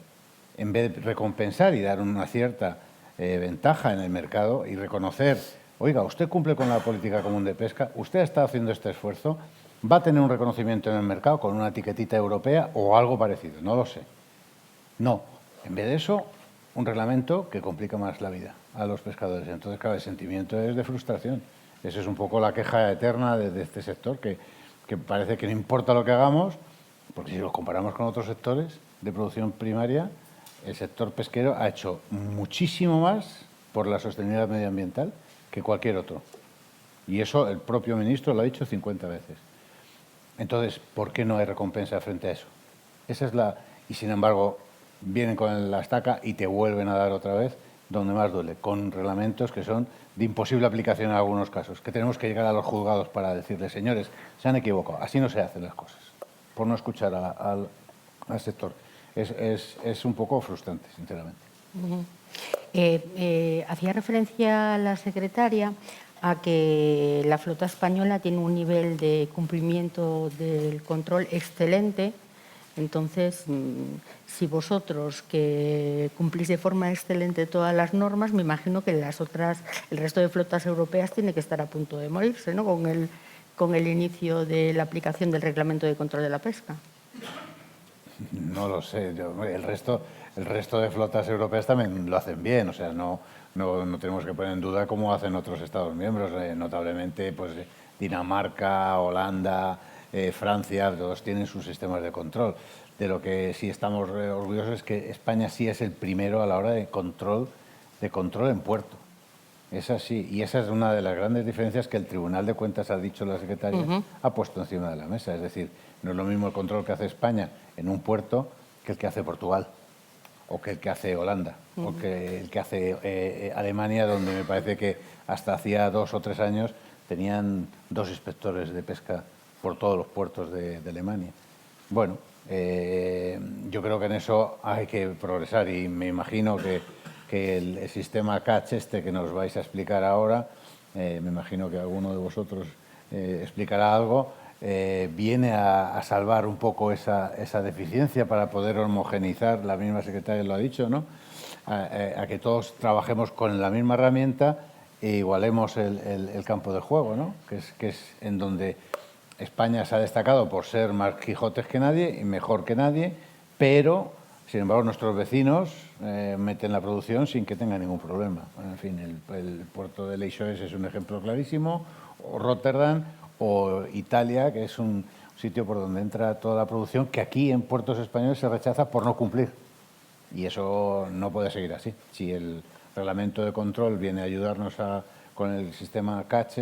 En vez de recompensar y dar una cierta ventaja en el mercado y reconocer, oiga, usted cumple con la política común de pesca, usted está haciendo este esfuerzo, va a tener un reconocimiento en el mercado con una etiquetita europea o algo parecido, no lo sé. No, en vez de eso, un reglamento que complica más la vida a los pescadores. Entonces, claro, el sentimiento es de frustración. Esa es un poco la queja eterna de este sector, que parece que no importa lo que hagamos, porque si lo comparamos con otros sectores de producción primaria, el sector pesquero ha hecho muchísimo más por la sostenibilidad medioambiental que cualquier otro. Y eso el propio ministro lo ha dicho 50 veces. Entonces, ¿por qué no hay recompensa frente a eso? Esa es la... Y sin embargo, vienen con la estaca y te vuelven a dar otra vez donde más duele, con reglamentos que son de imposible aplicación en algunos casos, que tenemos que llegar a los juzgados para decirles, señores, se han equivocado, así no se hacen las cosas, por no escuchar al sector. Es un poco frustrante, sinceramente. Hacía referencia la secretaria a que la flota española tiene un nivel de cumplimiento del control excelente. Entonces, si vosotros que cumplís de forma excelente todas las normas, me imagino que el resto de flotas europeas tiene que estar a punto de morirse, ¿no?, con el inicio de la aplicación del Reglamento de Control de la Pesca. No lo sé. El resto de flotas europeas también lo hacen bien. O sea, no tenemos que poner en duda cómo hacen otros Estados miembros. Notablemente, pues Dinamarca, Holanda, Francia, todos tienen sus sistemas de control. De lo que sí estamos orgullosos es que España sí es el primero a la hora de control en puerto. Es así, y esa es una de las grandes diferencias que el Tribunal de Cuentas, ha dicho la secretaria, ha puesto encima de la mesa. Es decir, no es lo mismo el control que hace España en un puerto que el que hace Portugal, o que el que hace Holanda, o que el que hace Alemania, donde me parece que hasta hacía 2 o 3 años tenían 2 inspectores de pesca por todos los puertos de Alemania. Bueno, yo creo que en eso hay que progresar, y me imagino que el sistema catch que nos vais a explicar ahora, me imagino que alguno de vosotros explicará algo, viene a salvar un poco esa deficiencia para poder homogeneizar, la misma secretaria lo ha dicho, ¿no? A que todos trabajemos con la misma herramienta e igualemos el campo de juego, ¿no? Que es en donde España se ha destacado por ser más Quijotes que nadie y mejor que nadie, pero, sin embargo, nuestros vecinos meten la producción sin que tenga ningún problema. En fin, el puerto de Leixões es un ejemplo clarísimo, o Rotterdam, o Italia, que es un sitio por donde entra toda la producción, que aquí en puertos españoles se rechaza por no cumplir. Y eso no puede seguir así. Si el reglamento de control viene a ayudarnos con el sistema catch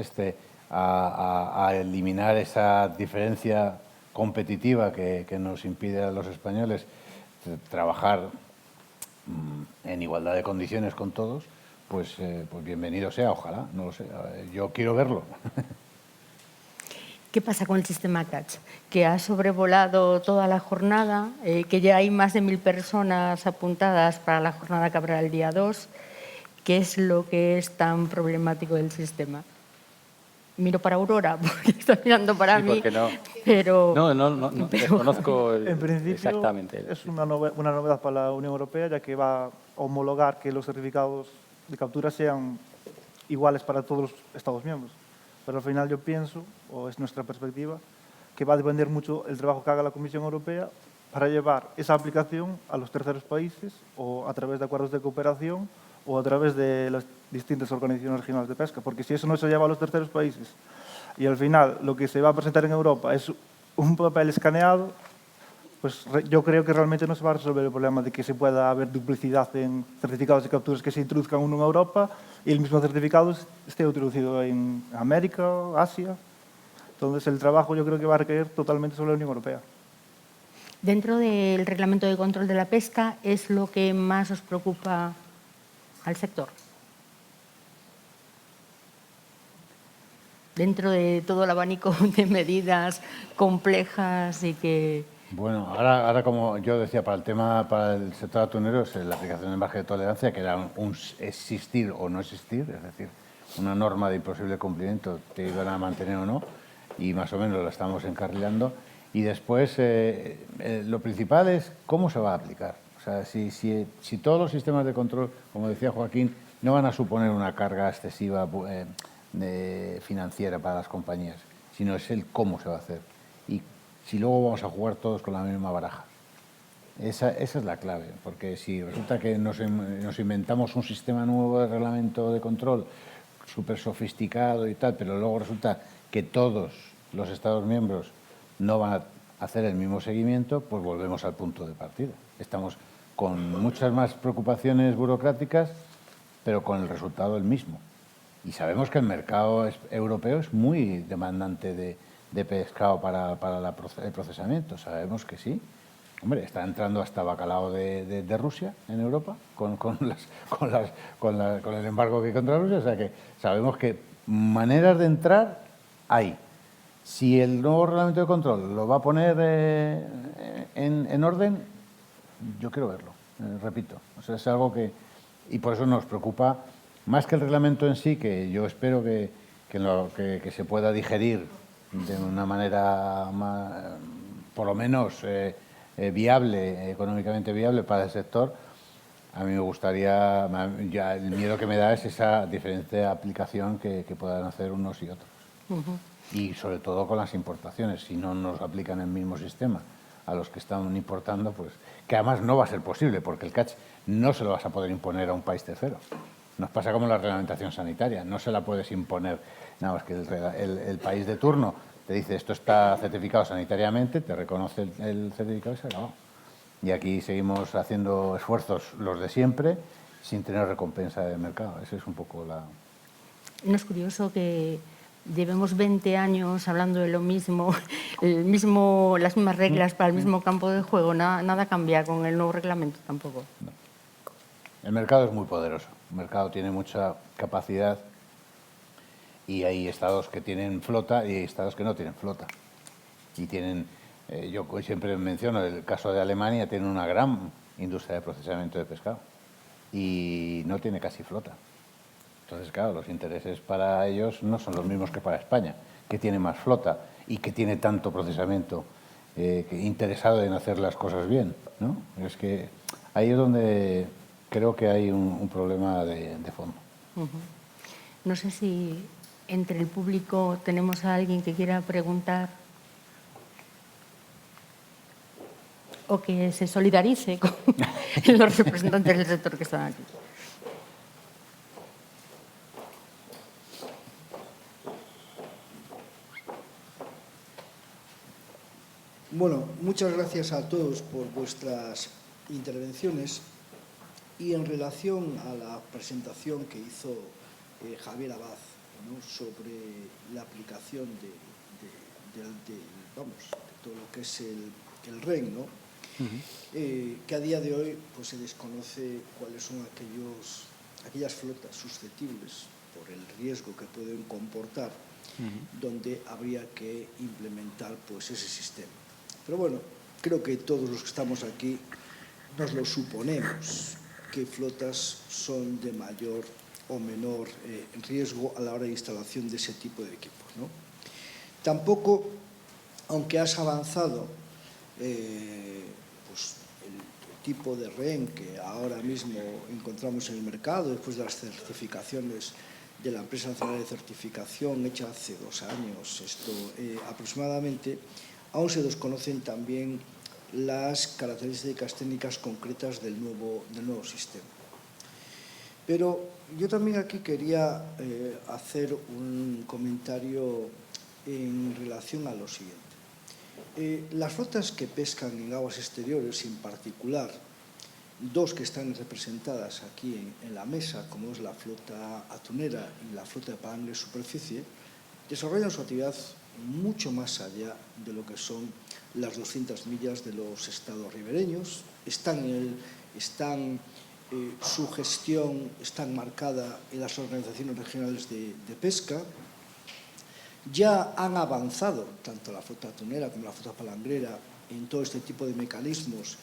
a eliminar esa diferencia competitiva que nos impide a los españoles trabajar en igualdad de condiciones con todos, pues bienvenido sea, ojalá, no lo sé. Yo quiero verlo. ¿Qué pasa con el sistema catch? Que ha sobrevolado toda la jornada, que ya hay más de 1000 personas apuntadas para la jornada que habrá el día 2. ¿Qué es lo que es tan problemático del sistema? Miro para Aurora, porque está mirando para mí, no. pero... No, desconozco En principio, exactamente. es una novedad para la Unión Europea, ya que va a homologar que los certificados de captura sean iguales para todos los Estados miembros. Pero al final yo pienso, o es nuestra perspectiva, que va a depender mucho el trabajo que haga la Comisión Europea para llevar esa aplicación a los terceros países o a través de acuerdos de cooperación o a través de las distintas organizaciones regionales de pesca. Porque si eso no se lleva a los terceros países y al final lo que se va a presentar en Europa es un papel escaneado, pues yo creo que realmente no se va a resolver el problema de que se pueda haber duplicidad en certificados de capturas que se introduzcan uno en Europa y el mismo certificado esté introducido en América, Asia. Entonces el trabajo yo creo que va a recaer totalmente sobre la Unión Europea. Dentro del reglamento de control de la pesca, ¿es lo que más os preocupa al sector? Dentro de todo el abanico de medidas complejas y que... Bueno, ahora como yo decía, para el sector atunero es la aplicación del margen de tolerancia, que era un existir o no existir, es decir, una norma de imposible cumplimiento, te iban a mantener o no, y más o menos la estamos encarrilando. Y después, lo principal es cómo se va a aplicar. O sea, si todos los sistemas de control, como decía Joaquín, no van a suponer una carga excesiva financiera para las compañías, sino es el cómo se va a hacer. Y si luego vamos a jugar todos con la misma baraja. Esa es la clave, porque si resulta que nos inventamos un sistema nuevo de reglamento de control súper sofisticado y tal, pero luego resulta que todos los Estados miembros no van a hacer el mismo seguimiento, pues volvemos al punto de partida. Estamos con muchas más preocupaciones burocráticas, pero con el resultado el mismo. Y sabemos que el mercado europeo es muy demandante de pescado para el procesamiento. Sabemos que sí. Hombre, está entrando hasta bacalao de Rusia en Europa con el embargo que hay contra Rusia. O sea que sabemos que maneras de entrar hay. Si el nuevo reglamento de control lo va a poner en orden, yo quiero verlo, repito. O sea, es algo que... Y por eso nos preocupa, más que el reglamento en sí, que yo espero que se pueda digerir de una manera por lo menos viable, económicamente viable para el sector. A mí me gustaría, ya el miedo que me da es esa diferente aplicación que puedan hacer unos y otros. Y sobre todo con las importaciones, si no nos aplican el mismo sistema a los que están importando, pues que además no va a ser posible, porque el catch no se lo vas a poder imponer a un país tercero. Nos pasa como la reglamentación sanitaria, no se la puedes imponer, nada más que el país de turno te dice esto está certificado sanitariamente, te reconoce el certificado y se acabó. Y aquí seguimos haciendo esfuerzos los de siempre sin tener recompensa del mercado. Esa es un poco la... No es curioso que llevemos 20 años hablando de lo mismo, las mismas reglas para el mismo campo de juego, nada cambia con el nuevo reglamento tampoco. No. El mercado es muy poderoso, el mercado tiene mucha capacidad y hay estados que tienen flota y hay estados que no tienen flota. Y tienen, yo siempre menciono el caso de Alemania, tiene una gran industria de procesamiento de pescado y no tiene casi flota. Entonces, claro, los intereses para ellos no son los mismos que para España, que tiene más flota y que tiene tanto procesamiento interesado en hacer las cosas bien, ¿no? Es que ahí es donde creo que hay un problema de fondo. No sé si entre el público tenemos a alguien que quiera preguntar o que se solidarice con los representantes del sector que están aquí. Bueno, muchas gracias a todos por vuestras intervenciones y en relación a la presentación que hizo Javier Abad, ¿no?, sobre la aplicación de todo lo que es el REN, ¿no? Que a día de hoy pues, se desconoce cuáles son aquellas flotas susceptibles por el riesgo que pueden comportar, donde habría que implementar pues, ese sistema. Pero bueno, creo que todos los que estamos aquí nos lo suponemos, que flotas son de mayor o menor riesgo a la hora de instalación de ese tipo de equipos, ¿no? Tampoco, aunque has avanzado pues el tipo de REN que ahora mismo encontramos en el mercado, después de las certificaciones de la Empresa Nacional de Certificación hecha hace 2 años, aproximadamente, aún se desconocen también las características técnicas concretas del nuevo sistema. Pero yo también aquí quería hacer un comentario en relación a lo siguiente. Las flotas que pescan en aguas exteriores, en particular, 2 que están representadas aquí en la mesa, como es la flota atunera y la flota de palangre de superficie, desarrollan su actividad mucho más allá de lo que son las 200 millas de los estados ribereños. Su gestión está enmarcada en las organizaciones regionales de pesca. Ya han avanzado tanto la flota atunera como la flota palangrera en todo este tipo de mecanismos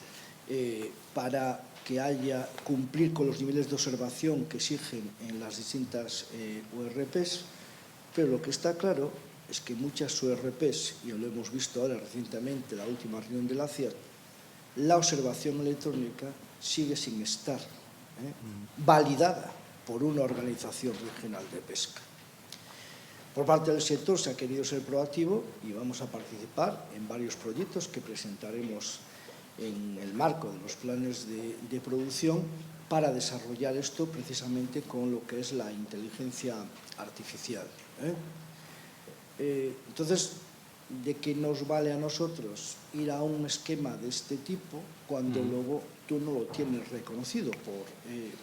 para que cumplir con los niveles de observación que exigen en las distintas URPs, pero lo que está claro es que muchas URPs, y lo hemos visto ahora recientemente en la última reunión de la CIAT, la observación electrónica sigue sin estar validada por una organización regional de pesca. Por parte del sector se ha querido ser proactivo y vamos a participar en varios proyectos que presentaremos en el marco de los planes de producción para desarrollar esto precisamente con lo que es la inteligencia artificial. Entonces, ¿de qué nos vale a nosotros ir a un esquema de este tipo cuando luego tú no lo tienes reconocido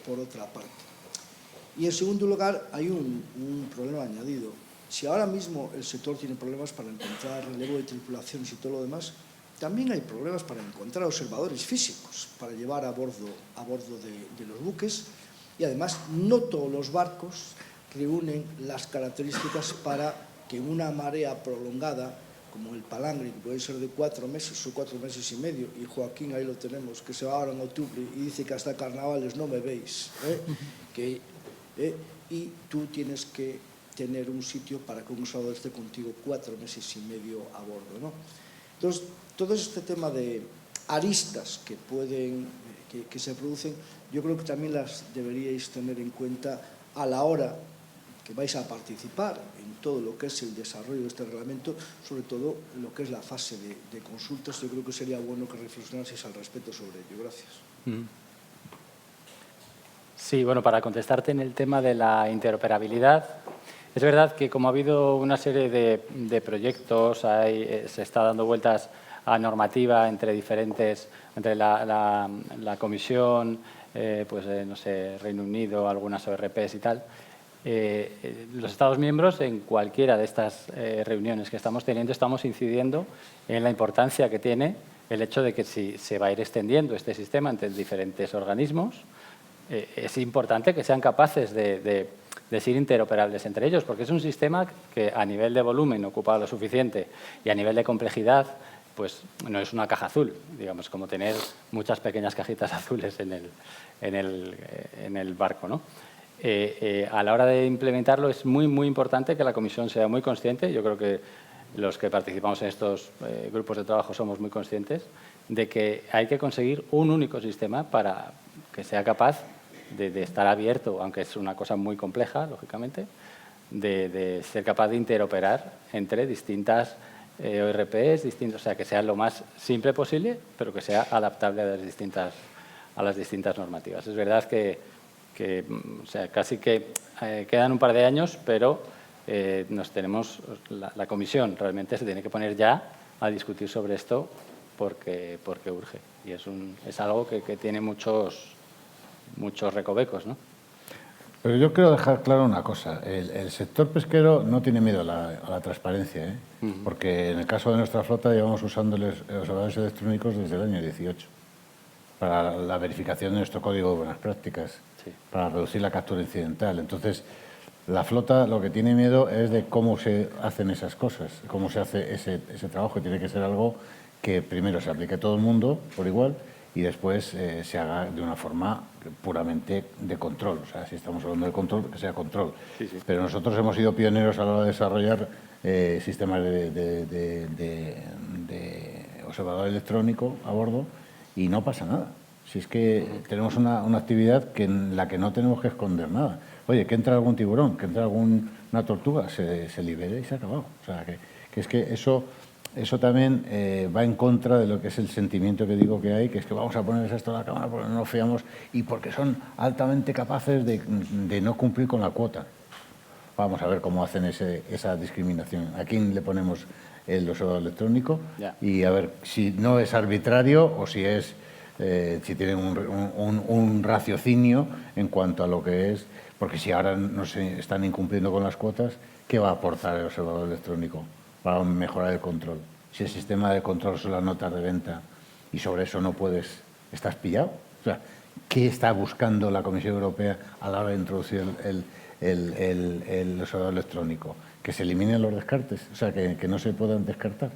por otra parte? Y en segundo lugar, hay un problema añadido. Si ahora mismo el sector tiene problemas para encontrar relevo de tripulaciones y todo lo demás, también hay problemas para encontrar observadores físicos para llevar a bordo de los buques, y además no todos los barcos reúnen las características para que en una marea prolongada, como el palangre, que puede ser de 4 meses o 4 meses y medio, y Joaquín ahí lo tenemos, que se va ahora en octubre y dice que hasta carnavales no me veis, y tú tienes que tener un sitio para que un observador esté contigo 4 meses y medio a bordo, ¿no? Entonces, todo este tema de aristas que se producen, yo creo que también las deberíais tener en cuenta a la hora que vais a participar en todo lo que es el desarrollo de este reglamento, sobre todo lo que es la fase de consultas. Yo creo que sería bueno que reflexionaseis al respecto sobre ello. Gracias. Sí, bueno, para contestarte en el tema de la interoperabilidad, es verdad que como ha habido una serie de proyectos, se está dando vueltas a normativa entre la Comisión, no sé, Reino Unido, algunas ORPs y tal. Los Estados miembros, en cualquiera de estas reuniones que estamos teniendo, estamos incidiendo en la importancia que tiene el hecho de que si se va a ir extendiendo este sistema entre diferentes organismos, es importante que sean capaces de ser interoperables entre ellos, porque es un sistema que a nivel de volumen ocupa lo suficiente y a nivel de complejidad pues no es una caja azul, digamos, como tener muchas pequeñas cajitas azules en el barco, ¿no? a la hora de implementarlo es muy, muy importante que la Comisión sea muy consciente. Yo creo que los que participamos en estos grupos de trabajo somos muy conscientes de que hay que conseguir un único sistema para que sea capaz de estar abierto, aunque es una cosa muy compleja, lógicamente, de ser capaz de interoperar entre distintas ORPs, o sea, que sea lo más simple posible, pero que sea adaptable a las distintas normativas. Es verdad que o sea, casi que quedan un par de años, pero la comisión realmente se tiene que poner ya a discutir sobre esto porque urge. Y es algo que tiene muchos recovecos, ¿no? Pero yo quiero dejar claro una cosa. El sector pesquero no tiene miedo a la transparencia, ¿eh? Porque en el caso de nuestra flota llevamos usando los observadores electrónicos desde el año 18 para la verificación de nuestro código de buenas prácticas, Sí. para reducir la captura incidental. Entonces, la flota lo que tiene miedo es de cómo se hacen esas cosas, cómo se hace ese trabajo. Tiene que ser algo que primero se aplique a todo el mundo por igual y después se haga de una forma puramente de control. O sea, si estamos hablando de control, que sea control. Sí, sí. Pero nosotros hemos sido pioneros a la hora de desarrollar sistemas de observador electrónico a bordo y no pasa nada. Si es que tenemos una actividad en la que no tenemos que esconder nada. Oye, que entra algún tiburón, que entra alguna tortuga, se libere y se ha acabado. O sea, que es que eso también va en contra de lo que es el sentimiento que digo que hay, que es que vamos a poner esto a la cámara porque no nos fiamos y porque son altamente capaces de no cumplir con la cuota. Vamos a ver cómo hacen esa discriminación. ¿A quién le ponemos el observador electrónico? Ya. Y a ver si no es arbitrario o si es si tienen un raciocinio en cuanto a lo que es, porque si ahora no se están incumpliendo con las cuotas, ¿qué va a aportar el observador electrónico para mejorar el control? Si el sistema de control son las notas de venta y sobre eso no puedes, ¿estás pillado? O sea, ¿qué está buscando la Comisión Europea a la hora de introducir el observador electrónico? Que se eliminen los descartes, o sea, que no se puedan descartar.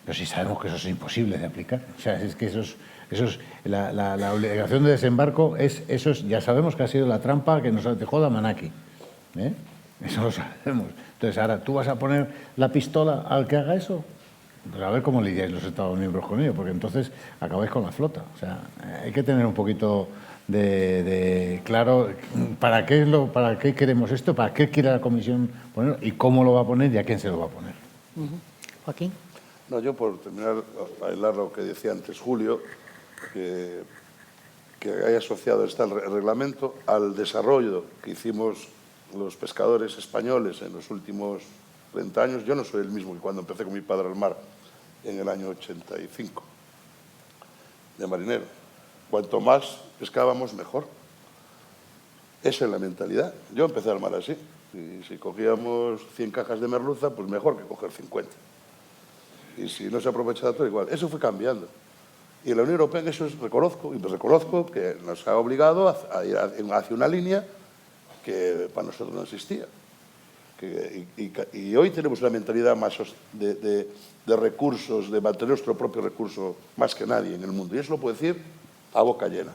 Pero si sabemos que eso es imposible de aplicar. O sea, es que eso es la obligación de desembarco, ya sabemos que ha sido la trampa que nos dejó Damanaki. ¿Eh? Eso lo sabemos. Entonces, ahora, ¿tú vas a poner la pistola al que haga eso? Pues a ver cómo lidiáis los Estados miembros con ello, porque entonces acabáis con la flota. O sea, hay que tener un poquito de claro para qué queremos esto, para qué quiere la Comisión ponerlo y cómo lo va a poner y a quién se lo va a poner. Joaquín. No, yo por terminar, a hilar lo que decía antes Julio, que hay asociado está el reglamento al desarrollo que hicimos los pescadores españoles en los últimos 30 años. Yo no soy el mismo que cuando empecé con mi padre al mar en el año 85, de marinero. Cuanto más pescábamos, mejor. Esa es la mentalidad. Yo empecé al mar así. Y si cogíamos 100 cajas de merluza, pues mejor que coger 50. Y si no se aprovechaba todo, igual. Eso fue cambiando. Y en la Unión Europea en eso reconozco, y pues reconozco que nos ha obligado a ir hacia una línea que para nosotros no existía. Y hoy tenemos una mentalidad más de recursos, de mantener nuestro propio recurso más que nadie en el mundo. Y eso lo puedo decir a boca llena.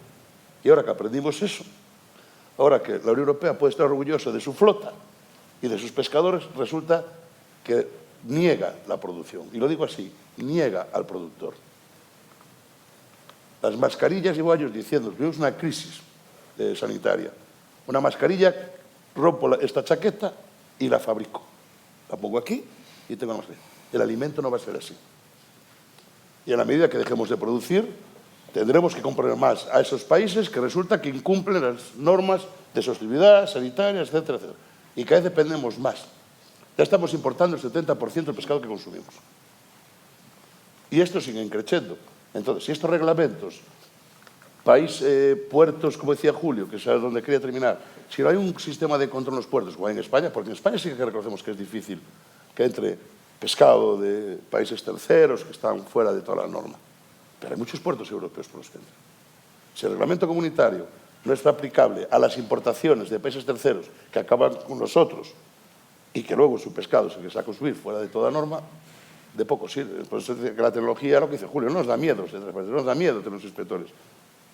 Y ahora que aprendimos eso, ahora que la Unión Europea puede estar orgullosa de su flota y de sus pescadores, resulta que niega la producción. Y lo digo así, niega al productor. Las mascarillas, llevo años diciendo, tuvimos una crisis sanitaria. Una mascarilla, rompo esta chaqueta y la fabrico. La pongo aquí y tengo la mascarilla. El alimento no va a ser así. Y a la medida que dejemos de producir, tendremos que comprar más a esos países que resulta que incumplen las normas de sostenibilidad, sanitarias, etcétera, etcétera. Y cada vez dependemos más. Ya estamos importando el 70% del pescado que consumimos. Y esto sigue creciendo. Entonces, si estos reglamentos, puertos, como decía Julio, que es donde quería terminar, si no hay un sistema de control en los puertos, como hay en España, porque en España sí que reconocemos que es difícil que entre pescado de países terceros que están fuera de toda la norma. Pero hay muchos puertos europeos por los que entran. Si el reglamento comunitario no está aplicable a las importaciones de países terceros que acaban con nosotros y que luego su pescado se les va a consumir fuera de toda norma, de poco sirve. Por eso dice que la tecnología, lo que dice Julio, no nos da miedo, nos da miedo tener los inspectores.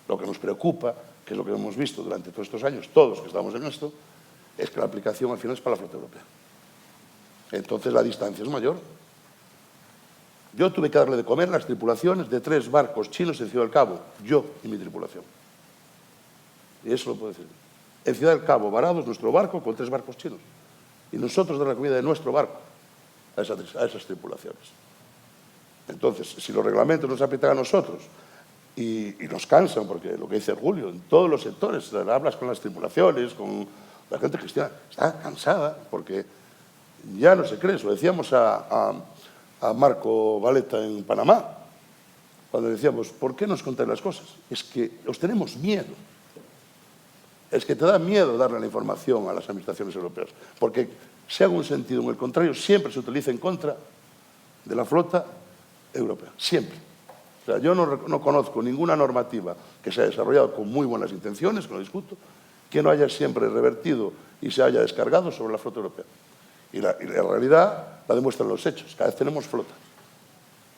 Lo que nos preocupa, que es lo que hemos visto durante todos estos años, todos que estamos en esto, es que la aplicación al final es para la flota europea. Entonces la distancia es mayor. Yo tuve que darle de comer las tripulaciones de 3 barcos chinos en Ciudad del Cabo, yo y mi tripulación. Y eso lo puedo decir. En Ciudad del Cabo, varados nuestro barco con 3 barcos chinos. Y nosotros dar la comida de nuestro barco a esas tripulaciones. Entonces, si los reglamentos nos aplican a nosotros y nos cansan, porque lo que dice Julio, en todos los sectores, hablas con las tripulaciones, con la gente cristiana, está cansada, porque ya no se cree. Eso decíamos a Marco Valeta en Panamá, cuando decíamos, ¿por qué nos contáis las cosas? Es que os tenemos miedo. Es que te da miedo darle la información a las administraciones europeas, porque sea un sentido o en el contrario, siempre se utiliza en contra de la flota europea, siempre. O sea, yo no conozco ninguna normativa que se haya desarrollado con muy buenas intenciones, que no discuto, que no haya siempre revertido y se haya descargado sobre la flota europea. Y la realidad la demuestran los hechos. Cada vez tenemos flota.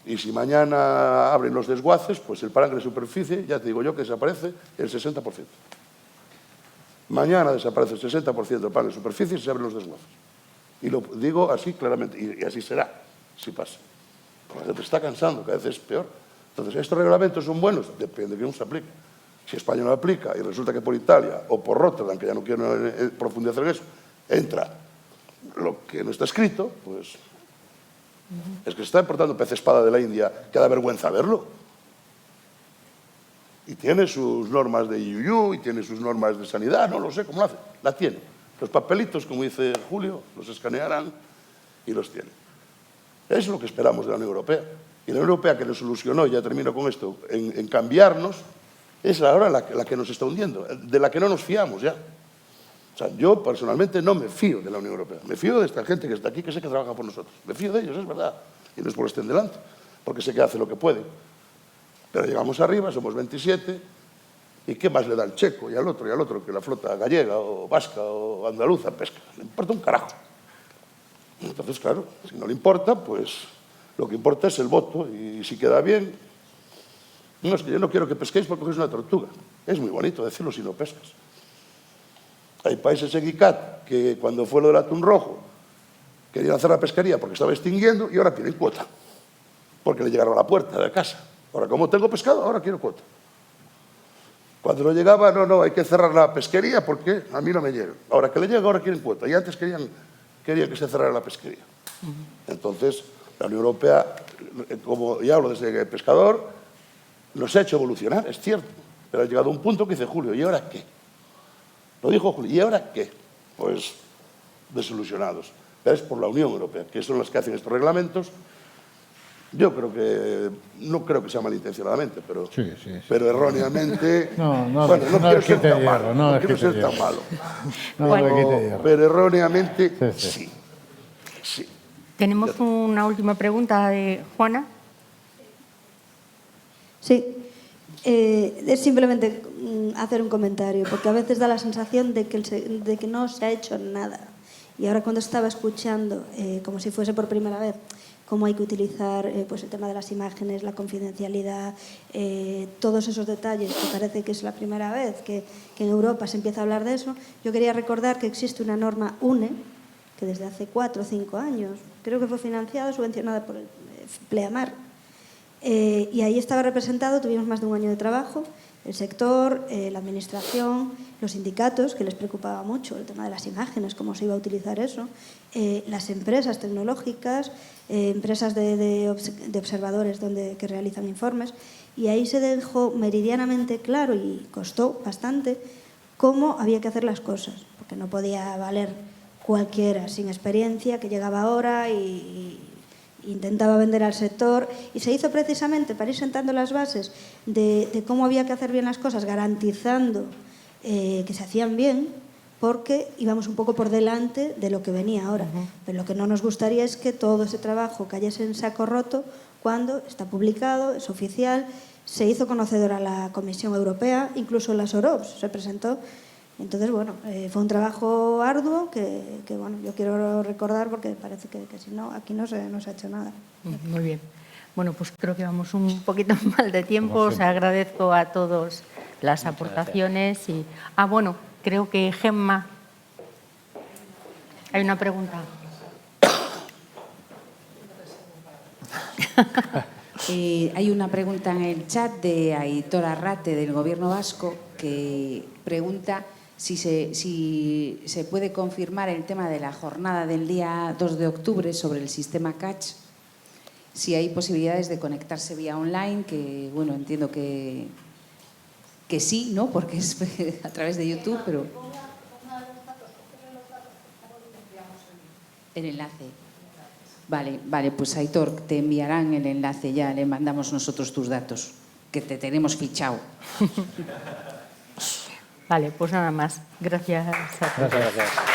Y si mañana abren los desguaces, pues el palanque de superficie, ya te digo yo que desaparece el 60%. Mañana desaparece el 60% del palanque de superficie y se abren los desguaces. Y lo digo así claramente, y así será, si pasa. Porque la gente está cansando, cada vez es peor. Entonces, ¿estos reglamentos son buenos? Depende de quién se aplique. Si España no lo aplica y resulta que por Italia o por Rotterdam, que ya no quiero profundizar en eso, entra lo que no está escrito, pues es que se está importando pez espada de la India, que da vergüenza verlo. Y tiene sus normas de IUU y tiene sus normas de sanidad, no lo sé cómo lo hace, la tiene. Los papelitos, como dice Julio, los escanearán y los tiene. Eso es lo que esperamos de la Unión Europea. Y la Unión Europea, que nos solucionó, y ya termino con esto, en cambiarnos, es ahora la que nos está hundiendo, de la que no nos fiamos ya. O sea, yo personalmente no me fío de la Unión Europea. Me fío de esta gente que está aquí, que sé que trabaja por nosotros. Me fío de ellos, es verdad. Y no es porque estén delante, porque sé que hace lo que puede. Pero llegamos arriba, somos 27, ¿y qué más le da al checo y al otro que la flota gallega o vasca o andaluza pesca? Le importa un carajo. Entonces, claro, si no le importa, pues lo que importa es el voto. Y si queda bien, no, es que yo no quiero que pesquéis porque cogéis una tortuga. Es muy bonito decirlo si no pescas. Hay países en ICAT que cuando fue lo del atún rojo querían hacer la pesquería porque estaba extinguiendo y ahora tienen cuota, porque le llegaron a la puerta de casa. Ahora, como tengo pescado, ahora quiero cuota. Cuando no llegaba, no, hay que cerrar la pesquería porque a mí no me llega. Ahora que le llega, ahora quieren cuota. Y antes querían que se cerrara la pesquería. Entonces, la Unión Europea, como ya hablo desde pescador, nos ha hecho evolucionar, es cierto. Pero ha llegado un punto que dice Julio, ¿y ahora qué? Lo dijo Julio, ¿y ahora qué? Pues desilusionados. Pero es por la Unión Europea, que son las que hacen estos reglamentos. Yo creo que, no creo que sea malintencionadamente, pero, sí. pero erróneamente... No quiero ser tan malo. No quiero ser tan malo. Pero erróneamente, sí. Tenemos una última pregunta de Juana. Sí, es simplemente hacer un comentario, porque a veces da la sensación de que no se ha hecho nada. Y ahora cuando estaba escuchando, como si fuese por primera vez, cómo hay que utilizar pues el tema de las imágenes, la confidencialidad, todos esos detalles, que parece que es la primera vez que en Europa se empieza a hablar de eso, yo quería recordar que existe una norma UNE, que desde hace 4 o 5 años, creo que fue financiada, subvencionada por el Pleamar, y ahí estaba representado, tuvimos más de un año de trabajo, el sector, la administración, los sindicatos, que les preocupaba mucho el tema de las imágenes, cómo se iba a utilizar eso, las empresas tecnológicas, empresas de observadores que realizan informes, y ahí se dejó meridianamente claro, y costó bastante, cómo había que hacer las cosas, porque no podía valer cualquiera sin experiencia que llegaba ahora y intentaba vender al sector, y se hizo precisamente para ir sentando las bases de cómo había que hacer bien las cosas, garantizando que se hacían bien, porque íbamos un poco por delante de lo que venía ahora. Pero lo que no nos gustaría es que todo ese trabajo cayese en saco roto cuando está publicado, es oficial, se hizo conocedora a la Comisión Europea, incluso las OROPS se presentó. Entonces, bueno, fue un trabajo arduo que bueno, yo quiero recordar porque parece que si no, aquí no se ha hecho nada. Muy bien. Bueno, pues creo que vamos un poquito mal de tiempo. Os agradezco a todos las aportaciones. Bueno, creo que Gemma. Hay una pregunta. Hay una pregunta en el chat de Aitor Arrate, del Gobierno vasco, que pregunta si se puede confirmar el tema de la jornada del día 2 de octubre sobre el sistema Catch, si hay posibilidades de conectarse vía online, que bueno, entiendo que sí, ¿no? Porque es a través de YouTube, pero... El enlace. Vale, pues Aitor, te enviarán el enlace, ya le mandamos nosotros tus datos, que te tenemos fichado. Vale, pues nada más. Gracias a todos. Gracias.